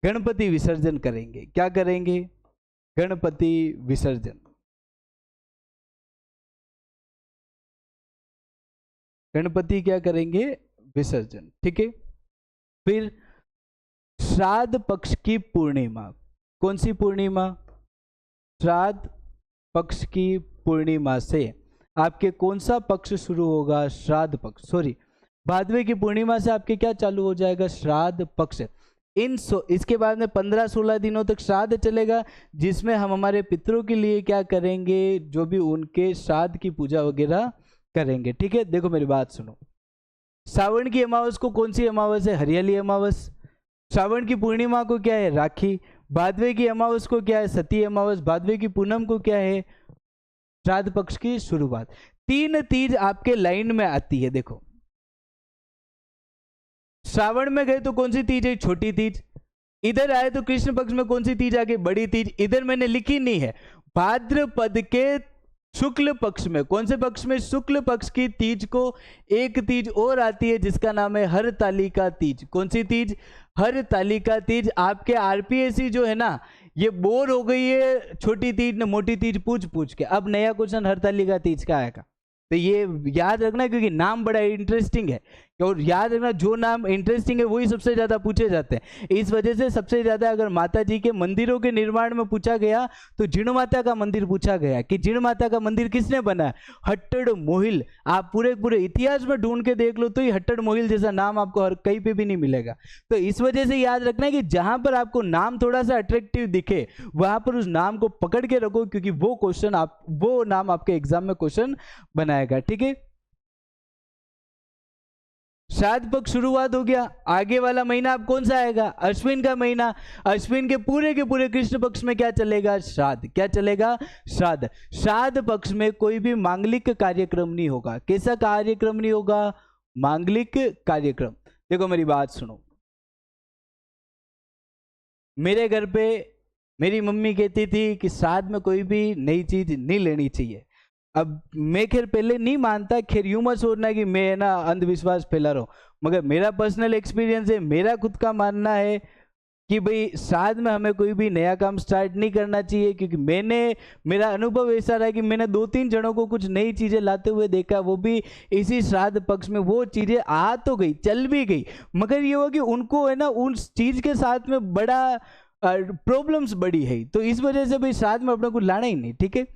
गणपति विसर्जन करेंगे। क्या करेंगे? गणपति विसर्जन। गणपति क्या करेंगे? विसर्जन, ठीक है। फिर श्राद्ध पक्ष की पूर्णिमा। कौन सी पूर्णिमा? श्राद्ध पक्ष की पूर्णिमा से आपके कौन सा पक्ष शुरू होगा? श्राद्ध पक्ष। सॉरी, भादवे की पूर्णिमा से आपके क्या चालू हो जाएगा? श्राद्ध पक्ष। इसके बाद में 15-16 दिनों तक श्राद्ध चलेगा जिसमें हम हमारे पितरों के लिए क्या करेंगे? जो भी उनके श्राद्ध की पूजा वगैरह करेंगे, ठीक है। देखो मेरी बात सुनो। श्रावण की अमावस को कौन सी अमावस है? हरियाली अमावस। श्रावण की पूर्णिमा को क्या है? राखी। भादवे की अमावस को क्या है? सती अमावस। भादवे की पूनम को क्या है? श्राद्ध पक्ष की शुरुआत। 3 तीज आपके लाइन में आती है। देखो श्रावण में गए तो कौन सी तीज है? छोटी तीज। इधर आए तो कृष्ण पक्ष में कौन सी तीज आ गई? बड़ी तीज। इधर मैंने लिखी नहीं है। भाद्रपद के शुक्ल पक्ष में, कौन से पक्ष में? शुक्ल पक्ष की तीज को एक तीज और आती है जिसका नाम है हरतालिका तीज। कौन सी तीज? हरतालिका तीज। आपके आरपीएससी जो है ना ये बोर हो गई है छोटी तीज ने मोटी तीज पूछ पूछ के। अब नया क्वेश्चन हरतालिका तीज का आएगा तो ये याद रखना क्योंकि नाम बड़ा इंटरेस्टिंग है। और याद रखना जो नाम इंटरेस्टिंग है वही सबसे ज़्यादा पूछे जाते हैं। इस वजह से सबसे ज़्यादा अगर माता जी के मंदिरों के निर्माण में पूछा गया तो जिण माता का मंदिर पूछा गया कि जिण माता का मंदिर किसने बनाया? हट्टड़ मोहिल। आप पूरे पूरे इतिहास में ढूंढ के देख लो तो ये हट्टड़ मोहिल जैसा नाम आपको हर कहीं पे भी नहीं मिलेगा। तो इस वजह से याद रखना कि जहां पर आपको नाम थोड़ा सा अट्रैक्टिव दिखे वहां पर उस नाम को पकड़ के रखो क्योंकि वो नाम आपके एग्जाम में क्वेश्चन बनाएगा, ठीक है। श्राद्ध पक्ष शुरुआत हो गया, आगे वाला महीना अब कौन सा आएगा? अश्विन का महीना। अश्विन के पूरे कृष्ण पक्ष में क्या चलेगा? श्राद्ध। क्या चलेगा? श्राद्ध। श्राद्ध पक्ष में कोई भी मांगलिक कार्यक्रम नहीं होगा। कैसा कार्यक्रम नहीं होगा? मांगलिक कार्यक्रम। देखो मेरी बात सुनो, मेरे घर पे मेरी मम्मी कहती थी कि श्राद्ध में कोई भी नई चीज नहीं लेनी चाहिए। अब मैं खैर पहले नहीं मानता, खैर यूं मत सोचना कि मैं ना अंधविश्वास फैला रहा हूँ, मगर मेरा पर्सनल एक्सपीरियंस है, मेरा खुद का मानना है कि भाई श्राद्ध में हमें कोई भी नया काम स्टार्ट नहीं करना चाहिए। क्योंकि मेरा अनुभव ऐसा रहा कि मैंने 2-3 जनों को कुछ नई चीज़ें लाते हुए देखा, वो भी इसी श्राद्ध पक्ष में। वो चीज़ें आ तो गई, चल भी गई, मगर ये हुआ कि उनको है ना उस चीज़ के साथ में बड़ा प्रॉब्लम्स बड़ी है। तो इस वजह से भाई श्राद्ध में अपने को लाना ही नहीं। ठीक है,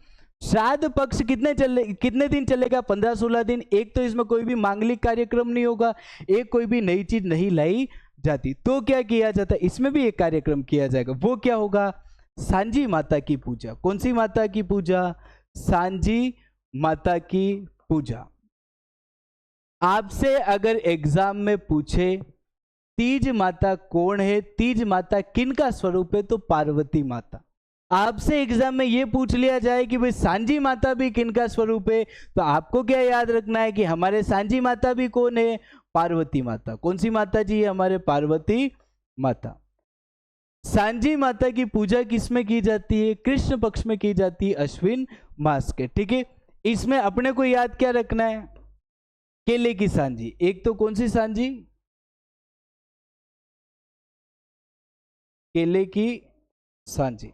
श्राद्ध पक्ष कितने दिन चलेगा? 15-16 दिन। एक तो इसमें कोई भी मांगलिक कार्यक्रम नहीं होगा, एक कोई भी नई चीज नहीं लाई जाती। तो क्या किया जाता है? इसमें भी एक कार्यक्रम किया जाएगा। वो क्या होगा? सांझी माता की पूजा। कौन सी माता की पूजा? सांझी माता की पूजा। आपसे अगर एग्जाम में पूछे तीज माता कौन है, तीज माता किनका स्वरूप है, तो पार्वती माता। आपसे एग्जाम में ये पूछ लिया जाए कि भाई सांझी माता भी किनका स्वरूप है, तो आपको क्या याद रखना है कि हमारे सांझी माता भी कौन है? पार्वती माता। कौन सी माता जी है? हमारे पार्वती माता। सांझी माता की पूजा किसमें की जाती है? कृष्ण पक्ष में की जाती है, अश्विन मास के। ठीक है, इसमें अपने को याद क्या रखना है? केले की सांझी। एक तो कौन सी सांझी? केले की सांझी।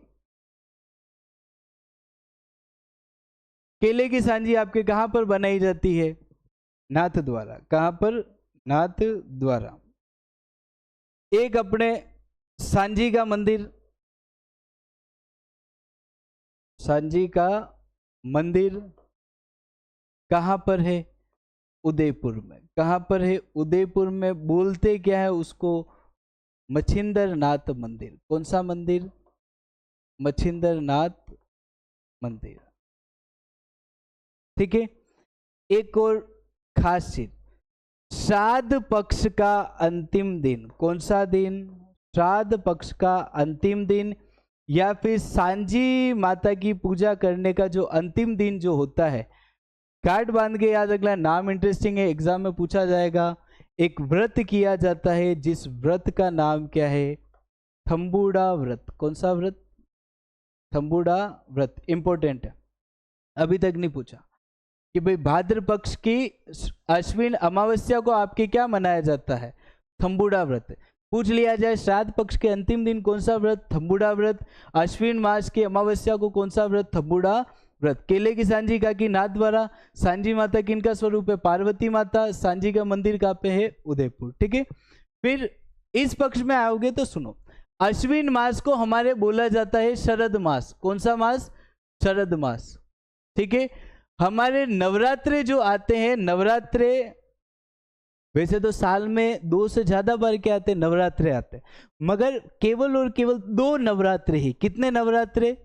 केले की सांझी आपके कहां पर बनाई जाती है? नाथ द्वारा। कहां पर? नाथ द्वारा। एक अपने सांझी का मंदिर, सांझी का मंदिर कहां पर है? उदयपुर में। कहां पर है? उदयपुर में। बोलते क्या है उसको? मछिंदर नाथ मंदिर। कौन सा मंदिर? मछिंदर नाथ मंदिर। ठीक है, एक और खास चीज, श्राद्ध पक्ष का अंतिम दिन। कौन सा दिन? श्राद्ध पक्ष का अंतिम दिन, या फिर सांझी माता की पूजा करने का जो अंतिम दिन जो होता है, कार्ड बांध के याद रखना, नाम इंटरेस्टिंग है, एग्जाम में पूछा जाएगा। एक व्रत किया जाता है, जिस व्रत का नाम क्या है? थम्बुड़ा व्रत। कौन सा व्रत? थम्बुड़ा व्रत। इंपॉर्टेंट है, अभी तक नहीं पूछा कि भाई भाद्र पक्ष की अश्विन अमावस्या को आपके क्या मनाया जाता है? थम्बुड़ा व्रत। पूछ लिया जाए श्राद्ध पक्ष के अंतिम दिन कौन सा व्रत? थम्बुड़ा व्रत। अश्विन मास की अमावस्या को कौन सा व्रत? थम्बुड़ा व्रत। केले की सांझी का की नाथ द्वारा। सांझी माता किनका स्वरूप है? पार्वती माता। सांझी का मंदिर कहाँ पे है? उदयपुर। ठीक है, फिर इस पक्ष में आओगे तो सुनो, अश्विन मास को हमारे बोला जाता है शरद मास। कौन सा मास? शरद मास। ठीक है, हमारे नवरात्रे जो आते हैं, नवरात्रे वैसे तो साल में 2 से ज्यादा बार क्या आते हैं? नवरात्रे आते हैं, मगर केवल और केवल 2 नवरात्रे ही। कितने नवरात्रे?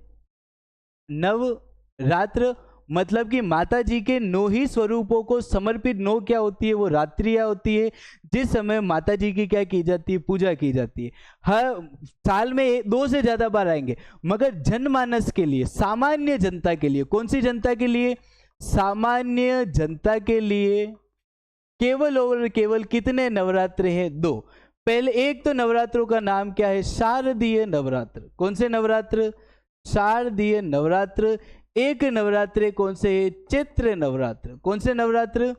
नवरात्र। मतलब कि माता जी के 9 ही स्वरूपों को समर्पित 9 क्या होती है? वो रात्रियां होती है, जिस समय माता जी की क्या की जाती है? पूजा की जाती है। हर साल में 2 से ज्यादा बार आएंगे, मगर जनमानस के लिए, सामान्य जनता के लिए, कौन सी जनता के लिए? सामान्य जनता के लिए केवल और केवल कितने नवरात्र हैं? 2। पहले एक तो नवरात्रों का नाम क्या है? शारदीय नवरात्र। कौन से नवरात्र? शारदीय नवरात्र। एक नवरात्रे कौन से है? चैत्र नवरात्र। कौन से नवरात्र?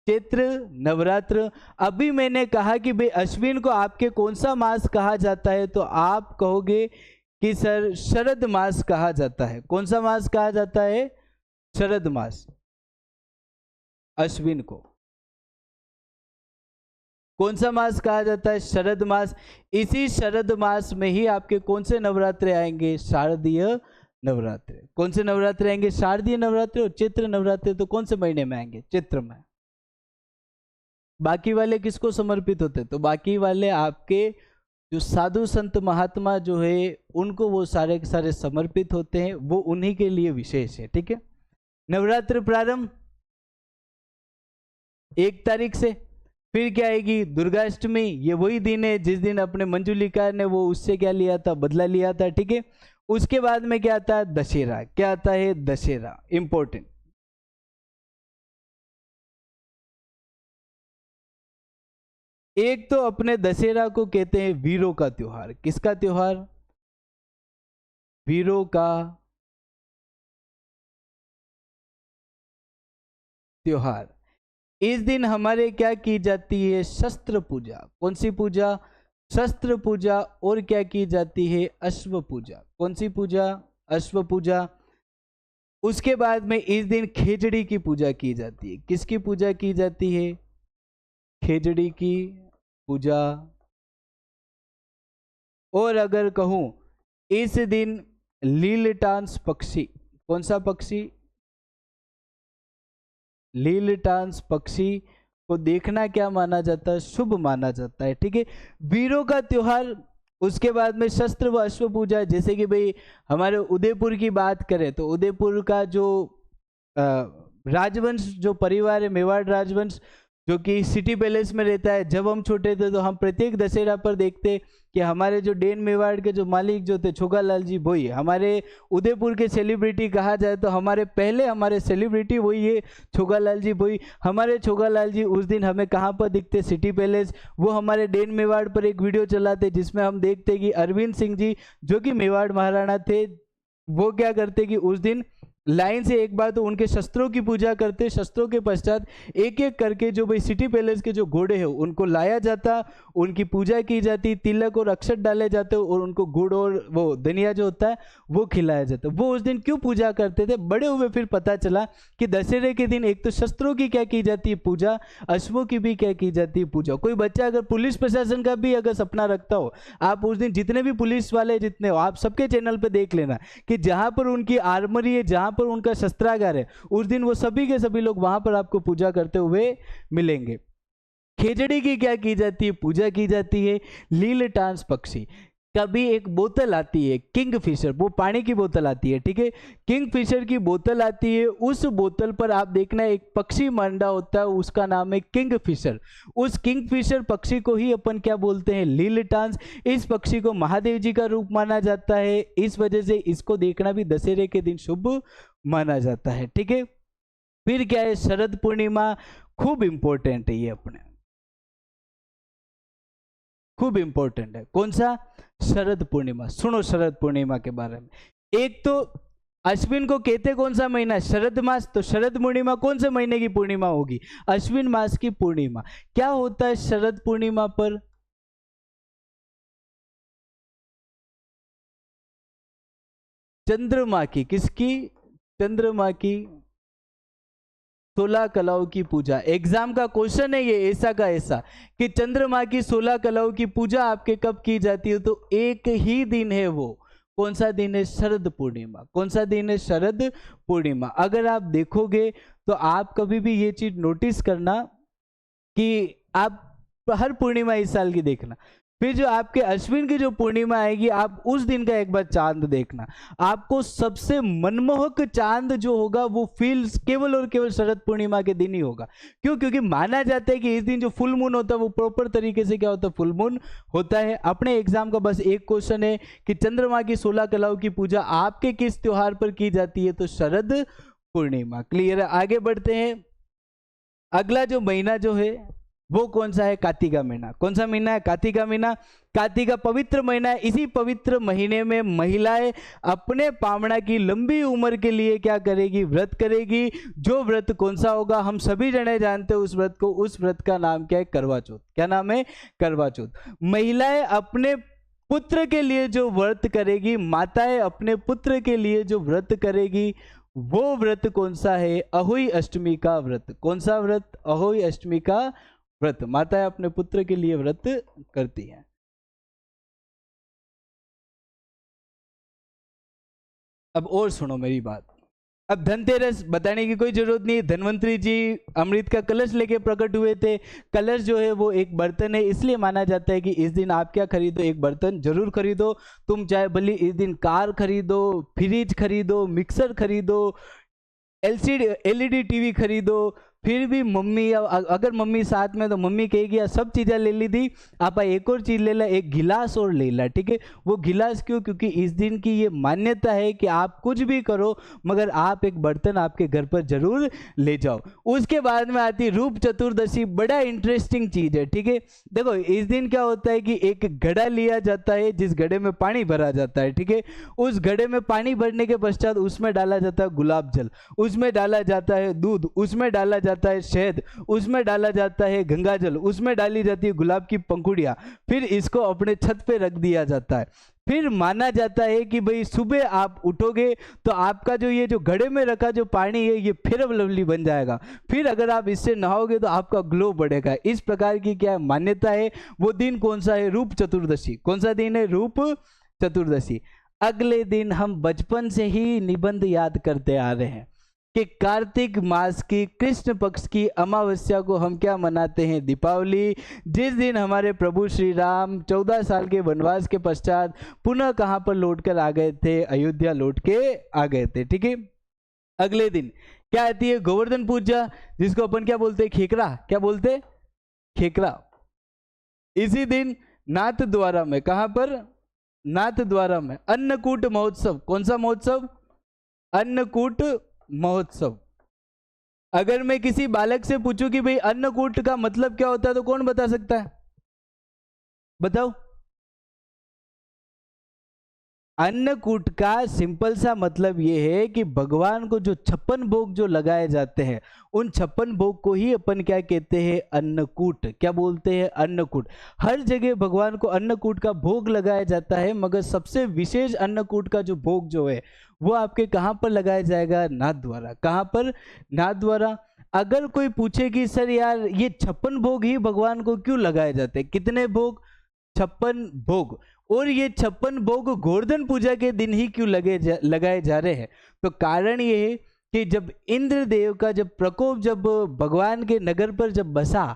चैत्र नवरात्र। अभी मैंने कहा कि भाई अश्विन को आपके कौन सा मास कहा जाता है, तो आप कहोगे कि सर शरद मास कहा जाता है। कौन सा मास कहा जाता है? शरद मास। अश्विन को कौन सा मास कहा जाता है? शरद मास। इसी शरद मास में ही आपके कौन से नवरात्रे आएंगे? शारदीय नवरात्रे। कौन से नवरात्रे आएंगे? शारदीय नवरात्रे। और चैत्र नवरात्रे तो कौन से महीने में आएंगे? चैत्र में। बाकी वाले किसको समर्पित होते? तो बाकी वाले आपके जो साधु संत महात्मा जो है, उनको वो सारे के सारे समर्पित होते हैं, वो उन्हीं के लिए विशेष है। ठीक है, नवरात्र प्रारंभ 1 तारीख से, फिर क्या आएगी दुर्गाष्टमी, ये वही दिन है जिस दिन अपने मंजुलिका ने वो उससे क्या लिया था, बदला लिया था, ठीक है। उसके बाद में क्या आता है, दशहरा। क्या आता है, दशहरा, इंपॉर्टेंट। एक तो अपने दशहरा को कहते हैं वीरों का त्योहार। किसका त्योहार, वीरों का त्योहार। इस दिन हमारे क्या की जाती है, शस्त्र पूजा। कौन सी पूजा, शस्त्र पूजा। और क्या की जाती है, अश्व पूजा। कौन सी पूजा, अश्व पूजा। उसके बाद में इस दिन खेजड़ी की पूजा की जाती है। किसकी पूजा की जाती है, खेजड़ी की पूजा। और अगर कहूं इस दिन लीलटांस पक्षी। कौन सा पक्षी, लीलटांस पक्षी को देखना क्या माना जाता है, शुभ माना जाता है, ठीक है। वीरों का त्योहार। उसके बाद में शस्त्र व अश्व पूजा। जैसे कि भाई हमारे उदयपुर की बात करें तो उदयपुर का जो राजवंश जो परिवार है, मेवाड़ राजवंश, जो कि सिटी पैलेस में रहता है। जब हम छोटे थे तो हम प्रत्येक दशहरा पर देखते कि हमारे जो डेन मेवाड़ के जो मालिक जो थे छोगालाल जी भोई, हमारे उदयपुर के सेलिब्रिटी कहा जाए तो हमारे सेलिब्रिटी वही है, छोगालाल जी भोई। हमारे छोगालाल जी उस दिन हमें कहाँ पर दिखते, सिटी पैलेस। वो हमारे डेन मेवाड़ पर एक वीडियो चलाते जिसमें हम देखते कि अरविंद सिंह जी जो कि मेवाड़ महाराणा थे, वो क्या करते कि उस दिन लाइन से एक बार तो उनके शस्त्रों की पूजा करते। शस्त्रों के पश्चात एक एक करके जो भाई सिटी पैलेस के जो घोड़े हैं उनको लाया जाता, उनकी पूजा की जाती, तिलक और अक्षत डाले जाते और उनको गुड़ और वो धनिया जो होता है वो खिलाया जाता। वो उस दिन क्यों पूजा करते थे, बड़े हुए फिर पता चला कि दशहरे के दिन एक तो शस्त्रों की क्या की जाती है पूजा, अश्वों की भी क्या की जाती है पूजा। कोई बच्चा अगर पुलिस प्रशासन का भी अगर सपना रखता हो, आप उस दिन जितने भी पुलिस वाले जितने हो, आप सबके चैनल पर देख लेना कि जहां पर उनकी आर्मरी है, जहां पर उनका शस्त्रागार है, उस दिन वो सभी के सभी लोग वहां पर आपको पूजा करते हुए मिलेंगे। खेजड़ी की क्या की जाती है, पूजा की जाती है। लीलटांस पक्षी। कभी एक बोतल आती है किंग फिशर, वो पानी की बोतल आती है, ठीक है। किंग फिशर की बोतल आती है, उस बोतल पर आप देखना एक पक्षी मंडा होता है, उसका नाम है किंग फिशर। उस किंग फिशर पक्षी को ही अपन क्या बोलते हैं, लीलटांस। इस पक्षी को महादेव जी का रूप माना जाता है, इस वजह से इसको देखना भी दशहरे के दिन शुभ माना जाता है, ठीक है। फिर क्या है, शरद पूर्णिमा। खूब इंपॉर्टेंट है ये, अपने खूब इंपॉर्टेंट है। कौन सा, शरद पूर्णिमा। सुनो शरद पूर्णिमा के बारे में। एक तो अश्विन को कहते कौन सा महीना, शरद मास। तो शरद पूर्णिमा कौन से महीने की पूर्णिमा होगी, अश्विन मास की पूर्णिमा। क्या होता है शरद पूर्णिमा पर, चंद्रमा की, किसकी, चंद्रमा की 16 कलाओं की पूजा। एग्जाम का क्वेश्चन है ये ऐसा का ऐसा कि चंद्रमा की 16 कलाओं की पूजा आपके कब की जाती है, तो एक ही दिन है वो। कौन सा दिन है, शरद पूर्णिमा। कौन सा दिन है, शरद पूर्णिमा। अगर आप देखोगे तो आप कभी भी ये चीज नोटिस करना कि आप हर पूर्णिमा इस साल की देखना, फिर जो आपके अश्विन की जो पूर्णिमा आएगी आप उस दिन का एक बार चांद देखना, आपको सबसे मनमोहक चांद जो होगा वो फील केवल और केवल शरद पूर्णिमा के दिन ही होगा। क्यों, क्योंकि माना जाता है कि इस दिन जो फुल मून होता है वो प्रॉपर तरीके से क्या होता है, फुल मून होता है। अपने एग्जाम का बस एक क्वेश्चन है कि चंद्रमा की 16 कलाओं की पूजा आपके किस त्योहार पर की जाती है, तो शरद पूर्णिमा। क्लियर है, आगे बढ़ते हैं। अगला जो महीना जो है वो कौन सा है, कार्तिका महीना। कौन सा महीना है, कार्तिका महीना। कार्तिका पवित्र महीना है। इसी पवित्र महीने में महिलाएं अपने पामड़ा की लंबी उम्र के लिए क्या करेगी, व्रत करेगी। जो व्रत कौन सा होगा, हम सभी जने जानते हैं उस व्रत को। उस व्रत का नाम क्या है, करवा चौथ। क्या नाम है, करवा चौथ। महिलाएं अपने पुत्र के लिए जो व्रत करेगी, माताएं अपने पुत्र के लिए जो व्रत करेगी, वो व्रत कौन सा है, अहोई अष्टमी का व्रत। कौन सा व्रत, अहोई अष्टमी का व्रत। माताएं अपने पुत्र के लिए व्रत करती हैं। अब और सुनो मेरी बात। अब धनतेरस बताने की कोई जरूरत नहीं। धन्वंतरी जी अमृत का कलश लेके प्रकट हुए थे। कलश जो है वो एक बर्तन है, इसलिए माना जाता है कि इस दिन आप क्या खरीदो, एक बर्तन जरूर खरीदो। तुम चाहे भले इस दिन कार खरीदो, फ्रिज खरीदो, मिक्सर खरीदो, एलसीडी एलईडी टीवी खरीदो, फिर भी मम्मी, अगर मम्मी साथ में तो मम्मी कहेगी यार सब चीज़ें ले ली थी, आप एक और चीज़ ले ला, एक गिलास और ले ला, ठीक है। वो गिलास क्यों? क्योंकि इस दिन की ये मान्यता है कि आप कुछ भी करो मगर आप एक बर्तन आपके घर पर जरूर ले जाओ। उसके बाद में आती रूप चतुर्दशी, बड़ा इंटरेस्टिंग चीज़ है, ठीक है। देखो इस दिन क्या होता है कि एक घड़ा लिया जाता है जिस घड़े में पानी भरा जाता है, ठीक है। उस घड़े में पानी भरने के पश्चात उसमें डाला जाता है गुलाब जल, उसमें डाला जाता है दूध, उसमें डाला जाता है शहद, उसमें डाला जाता है गंगा जल, उसमें डाली जाती है गुलाब की पंखुड़ियां। फिर इसको अपने छत पे रख दिया जाता है। फिर माना जाता है कि भाई सुबह आप उठोगे तो आपका जो ये जो घड़े में रखा जो पानी है ये फिर लवली बन जाएगा। फिर अगर आप इससे नहाओगे तो आपका ग्लो बढ़ेगा। इस प्रकार की क्या मान्यता है। वो दिन कौन सा है? रूप चतुर्दशी। कौन सा दिन है? रूप चतुर्दशी। अगले दिन हम बचपन से ही निबंध याद करते आ रहे हैं कि कार्तिक मास की कृष्ण पक्ष की अमावस्या को हम क्या मनाते हैं? दीपावली। जिस दिन हमारे प्रभु श्री राम 14 साल के वनवास के पश्चात पुनः कहाँ पर लौट कर आ गए थे? अयोध्या लौट के आ गए थे, ठीक है। अगले दिन क्या आती है? गोवर्धन पूजा, जिसको अपन क्या बोलते हैं? खेकरा। क्या बोलते हैं? खेकरा। इसी दिन नाथ द्वारा में, कहां पर? नाथ द्वारा में अन्नकूट महोत्सव। कौन सा महोत्सव? अन्नकूट महोत्सव। अगर मैं किसी बालक से पूछूं कि भाई अन्नकूट का मतलब क्या होता है तो कौन बता सकता है? बताओ। अन्नकूट का सिंपल सा मतलब यह है कि भगवान को जो 56 भोग जो लगाए जाते हैं उन 56 भोग को ही अपन क्या कहते हैं? अन्नकूट। क्या बोलते हैं? अन्नकूट। हर जगह भगवान को अन्नकूट का भोग लगाया जाता है मगर सबसे विशेष अन्नकूट का जो भोग जो है वो आपके कहां पर लगाया जाएगा? नाथ द्वारा। कहां पर? नाथ द्वारा। अगर कोई पूछे कि सर यार ये 56 भोग ही भगवान को क्यों लगाए जाते हैं? कितने भोग? 56 भोग। और ये 56 भोग गोवर्धन पूजा के दिन ही क्यों लगाए जा रहे हैं? तो कारण ये है कि जब इंद्रदेव का जब प्रकोप जब भगवान के नगर पर जब बसा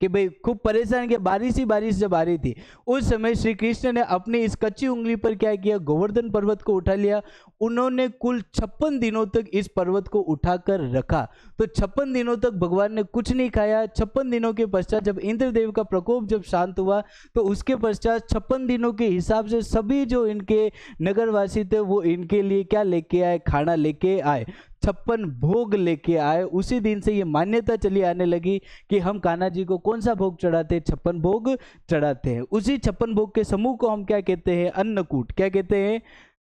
कि भाई खूब परेशान किया, बारिश ही बारिश जब आ रही थी, उस समय श्री कृष्ण ने अपनी इस कच्ची उंगली पर क्या किया? गोवर्धन पर्वत को उठा लिया। उन्होंने कुल 56 दिनों तक इस पर्वत को उठाकर रखा। तो 56 दिनों तक भगवान ने कुछ नहीं खाया। 56 दिनों के पश्चात जब इंद्रदेव का प्रकोप जब शांत हुआ तो उसके पश्चात 56 दिनों के हिसाब से सभी जो इनके नगरवासी थे वो इनके लिए क्या लेके आए? खाना लेके आए, 56 भोग लेके आए। उसी दिन से ये मान्यता चली आने लगी कि हम कान्हा जी को कौन सा भोग चढ़ाते हैं? 56 भोग चढ़ाते हैं। उसी 56 भोग के समूह को हम क्या कहते हैं? अन्नकूट। क्या कहते हैं?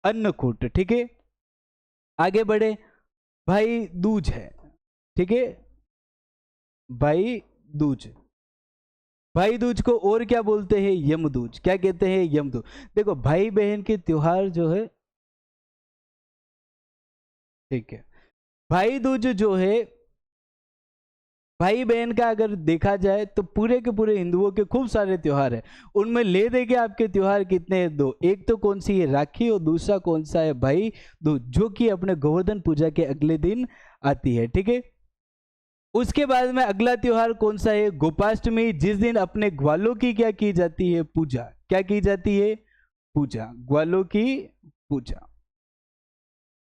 अन्नकूट, ठीक है। आगे बढ़े। भाई दूज है, ठीक है। भाई दूज, भाई दूज को और क्या बोलते हैं? यमदूज। क्या कहते हैं? यमदूज। देखो भाई बहन के त्योहार जो है, ठीक है, भाई दूज जो है भाई बहन का अगर देखा जाए तो पूरे के पूरे हिंदुओं के खूब सारे त्योहार हैं। उनमें ले दे के आपके त्योहार कितने हैं? 2। एक तो कौन सी है? राखी। और दूसरा कौन सा है? भाई दूज, जो कि अपने गोवर्धन पूजा के अगले दिन आती है, ठीक है। उसके बाद में अगला त्योहार कौन सा है? गोपाष्टमी, जिस दिन अपने ग्वालों की क्या की जाती है? पूजा। क्या की जाती है? पूजा। ग्वालों की पूजा,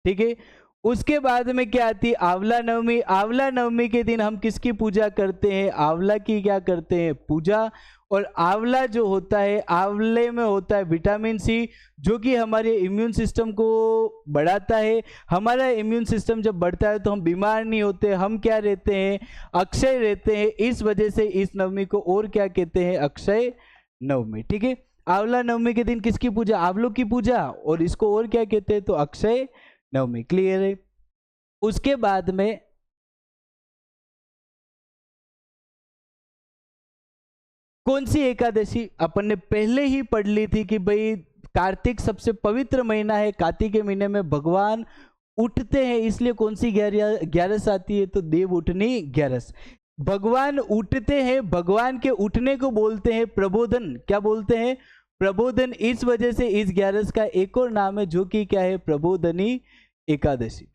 ठीक है। उसके बाद में क्या आती है? आंवला नवमी। आंवला नवमी के दिन हम किसकी पूजा करते हैं? आंवला की क्या करते हैं? पूजा। और आंवला जो होता है, आंवले में होता है विटामिन सी, जो कि हमारे इम्यून सिस्टम को बढ़ाता है। हमारा इम्यून सिस्टम जब बढ़ता है तो हम बीमार नहीं होते, हम क्या रहते हैं? अक्षय रहते हैं। इस वजह से इस नवमी को और क्या कहते हैं? अक्षय नवमी, ठीक है। आंवला नवमी के दिन किसकी पूजा? आंवलों की पूजा। और इसको और क्या कहते हैं? तो अक्षय नवमी। क्लियर है। उसके बाद में कौन सी एकादशी? अपन ने पहले ही पढ़ ली थी कि भाई कार्तिक सबसे पवित्र महीना है। कार्तिक के महीने में भगवान उठते हैं, इसलिए कौन सी ग्यारस आती है? तो देव उठनी ग्यारस। भगवान उठते हैं, भगवान के उठने को बोलते हैं प्रबोधन। क्या बोलते हैं? प्रबोधन। इस वजह से इस ग्यारस का एक और नाम है जो कि क्या है? प्रबोधनी एकादशी।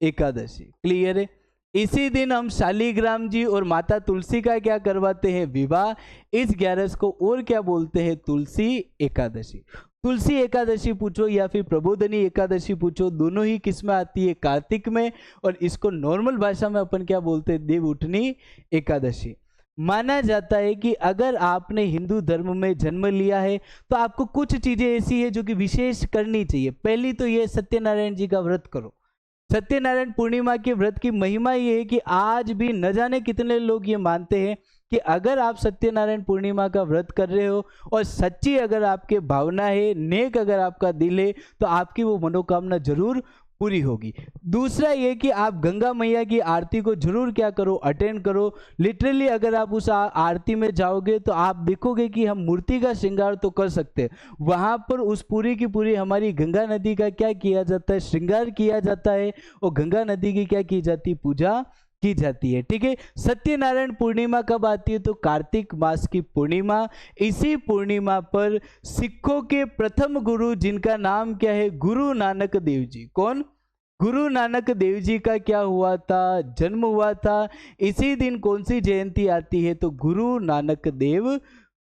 एकादशी। क्लियर है। इसी दिन हम शालीग्राम जी और माता तुलसी का क्या करवाते हैं? विवाह। इस ग्यारस को और क्या बोलते हैं? तुलसी एकादशी। तुलसी एकादशी पूछो या फिर प्रबोधनी एकादशी पूछो, दोनों ही किस में आती है? कार्तिक में। और इसको नॉर्मल भाषा में अपन क्या बोलते हैं? देव उठनी एकादशी। माना जाता है कि अगर आपने हिंदू धर्म में जन्म लिया है तो आपको कुछ चीजें ऐसी है जो कि विशेष करनी चाहिए। पहली तो ये, सत्यनारायण जी का व्रत करो। सत्यनारायण पूर्णिमा के व्रत की महिमा ये है कि आज भी न जाने कितने लोग ये मानते हैं कि अगर आप सत्यनारायण पूर्णिमा का व्रत कर रहे हो और सच्ची अगर आपके भावना है, नेक अगर आपका दिल है, तो आपकी वो मनोकामना जरूर पूरी होगी। दूसरा ये कि आप गंगा मैया की आरती को जरूर क्या करो? अटेंड करो। लिटरली अगर आप उस आरती में जाओगे तो आप देखोगे कि हम मूर्ति का श्रृंगार तो कर सकते हैं, वहाँ पर उस पूरी की पूरी हमारी गंगा नदी का क्या किया जाता है? श्रृंगार किया जाता है और गंगा नदी की क्या की जाती है? पूजा की जाती है। ठीक है। सत्यनारायण पूर्णिमा कब आती है? तो कार्तिक मास की पूर्णिमा। इसी पूर्णिमा पर सिखों के प्रथम गुरु, जिनका नाम क्या है? गुरु नानक देव जी। कौन? गुरु नानक देव जी का क्या हुआ था? जन्म हुआ था। इसी दिन कौन सी जयंती आती है? तो गुरु नानक देव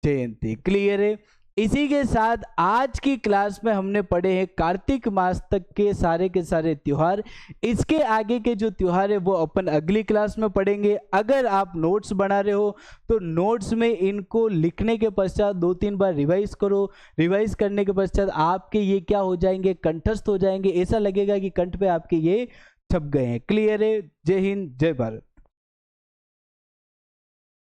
जयंती। क्लियर है। इसी के साथ आज की क्लास में हमने पढ़े हैं कार्तिक मास तक के सारे त्योहार। इसके आगे के जो त्योहार है वो अपन अगली क्लास में पढ़ेंगे। अगर आप नोट्स बना रहे हो तो नोट्स में इनको लिखने के पश्चात 2-3 बार रिवाइज करो। रिवाइज करने के पश्चात आपके ये क्या हो जाएंगे? कंठस्थ हो जाएंगे। ऐसा लगेगा कि कंठ पे आपके ये छप गए हैं। क्लियर है। जय हिंद, जय भारत।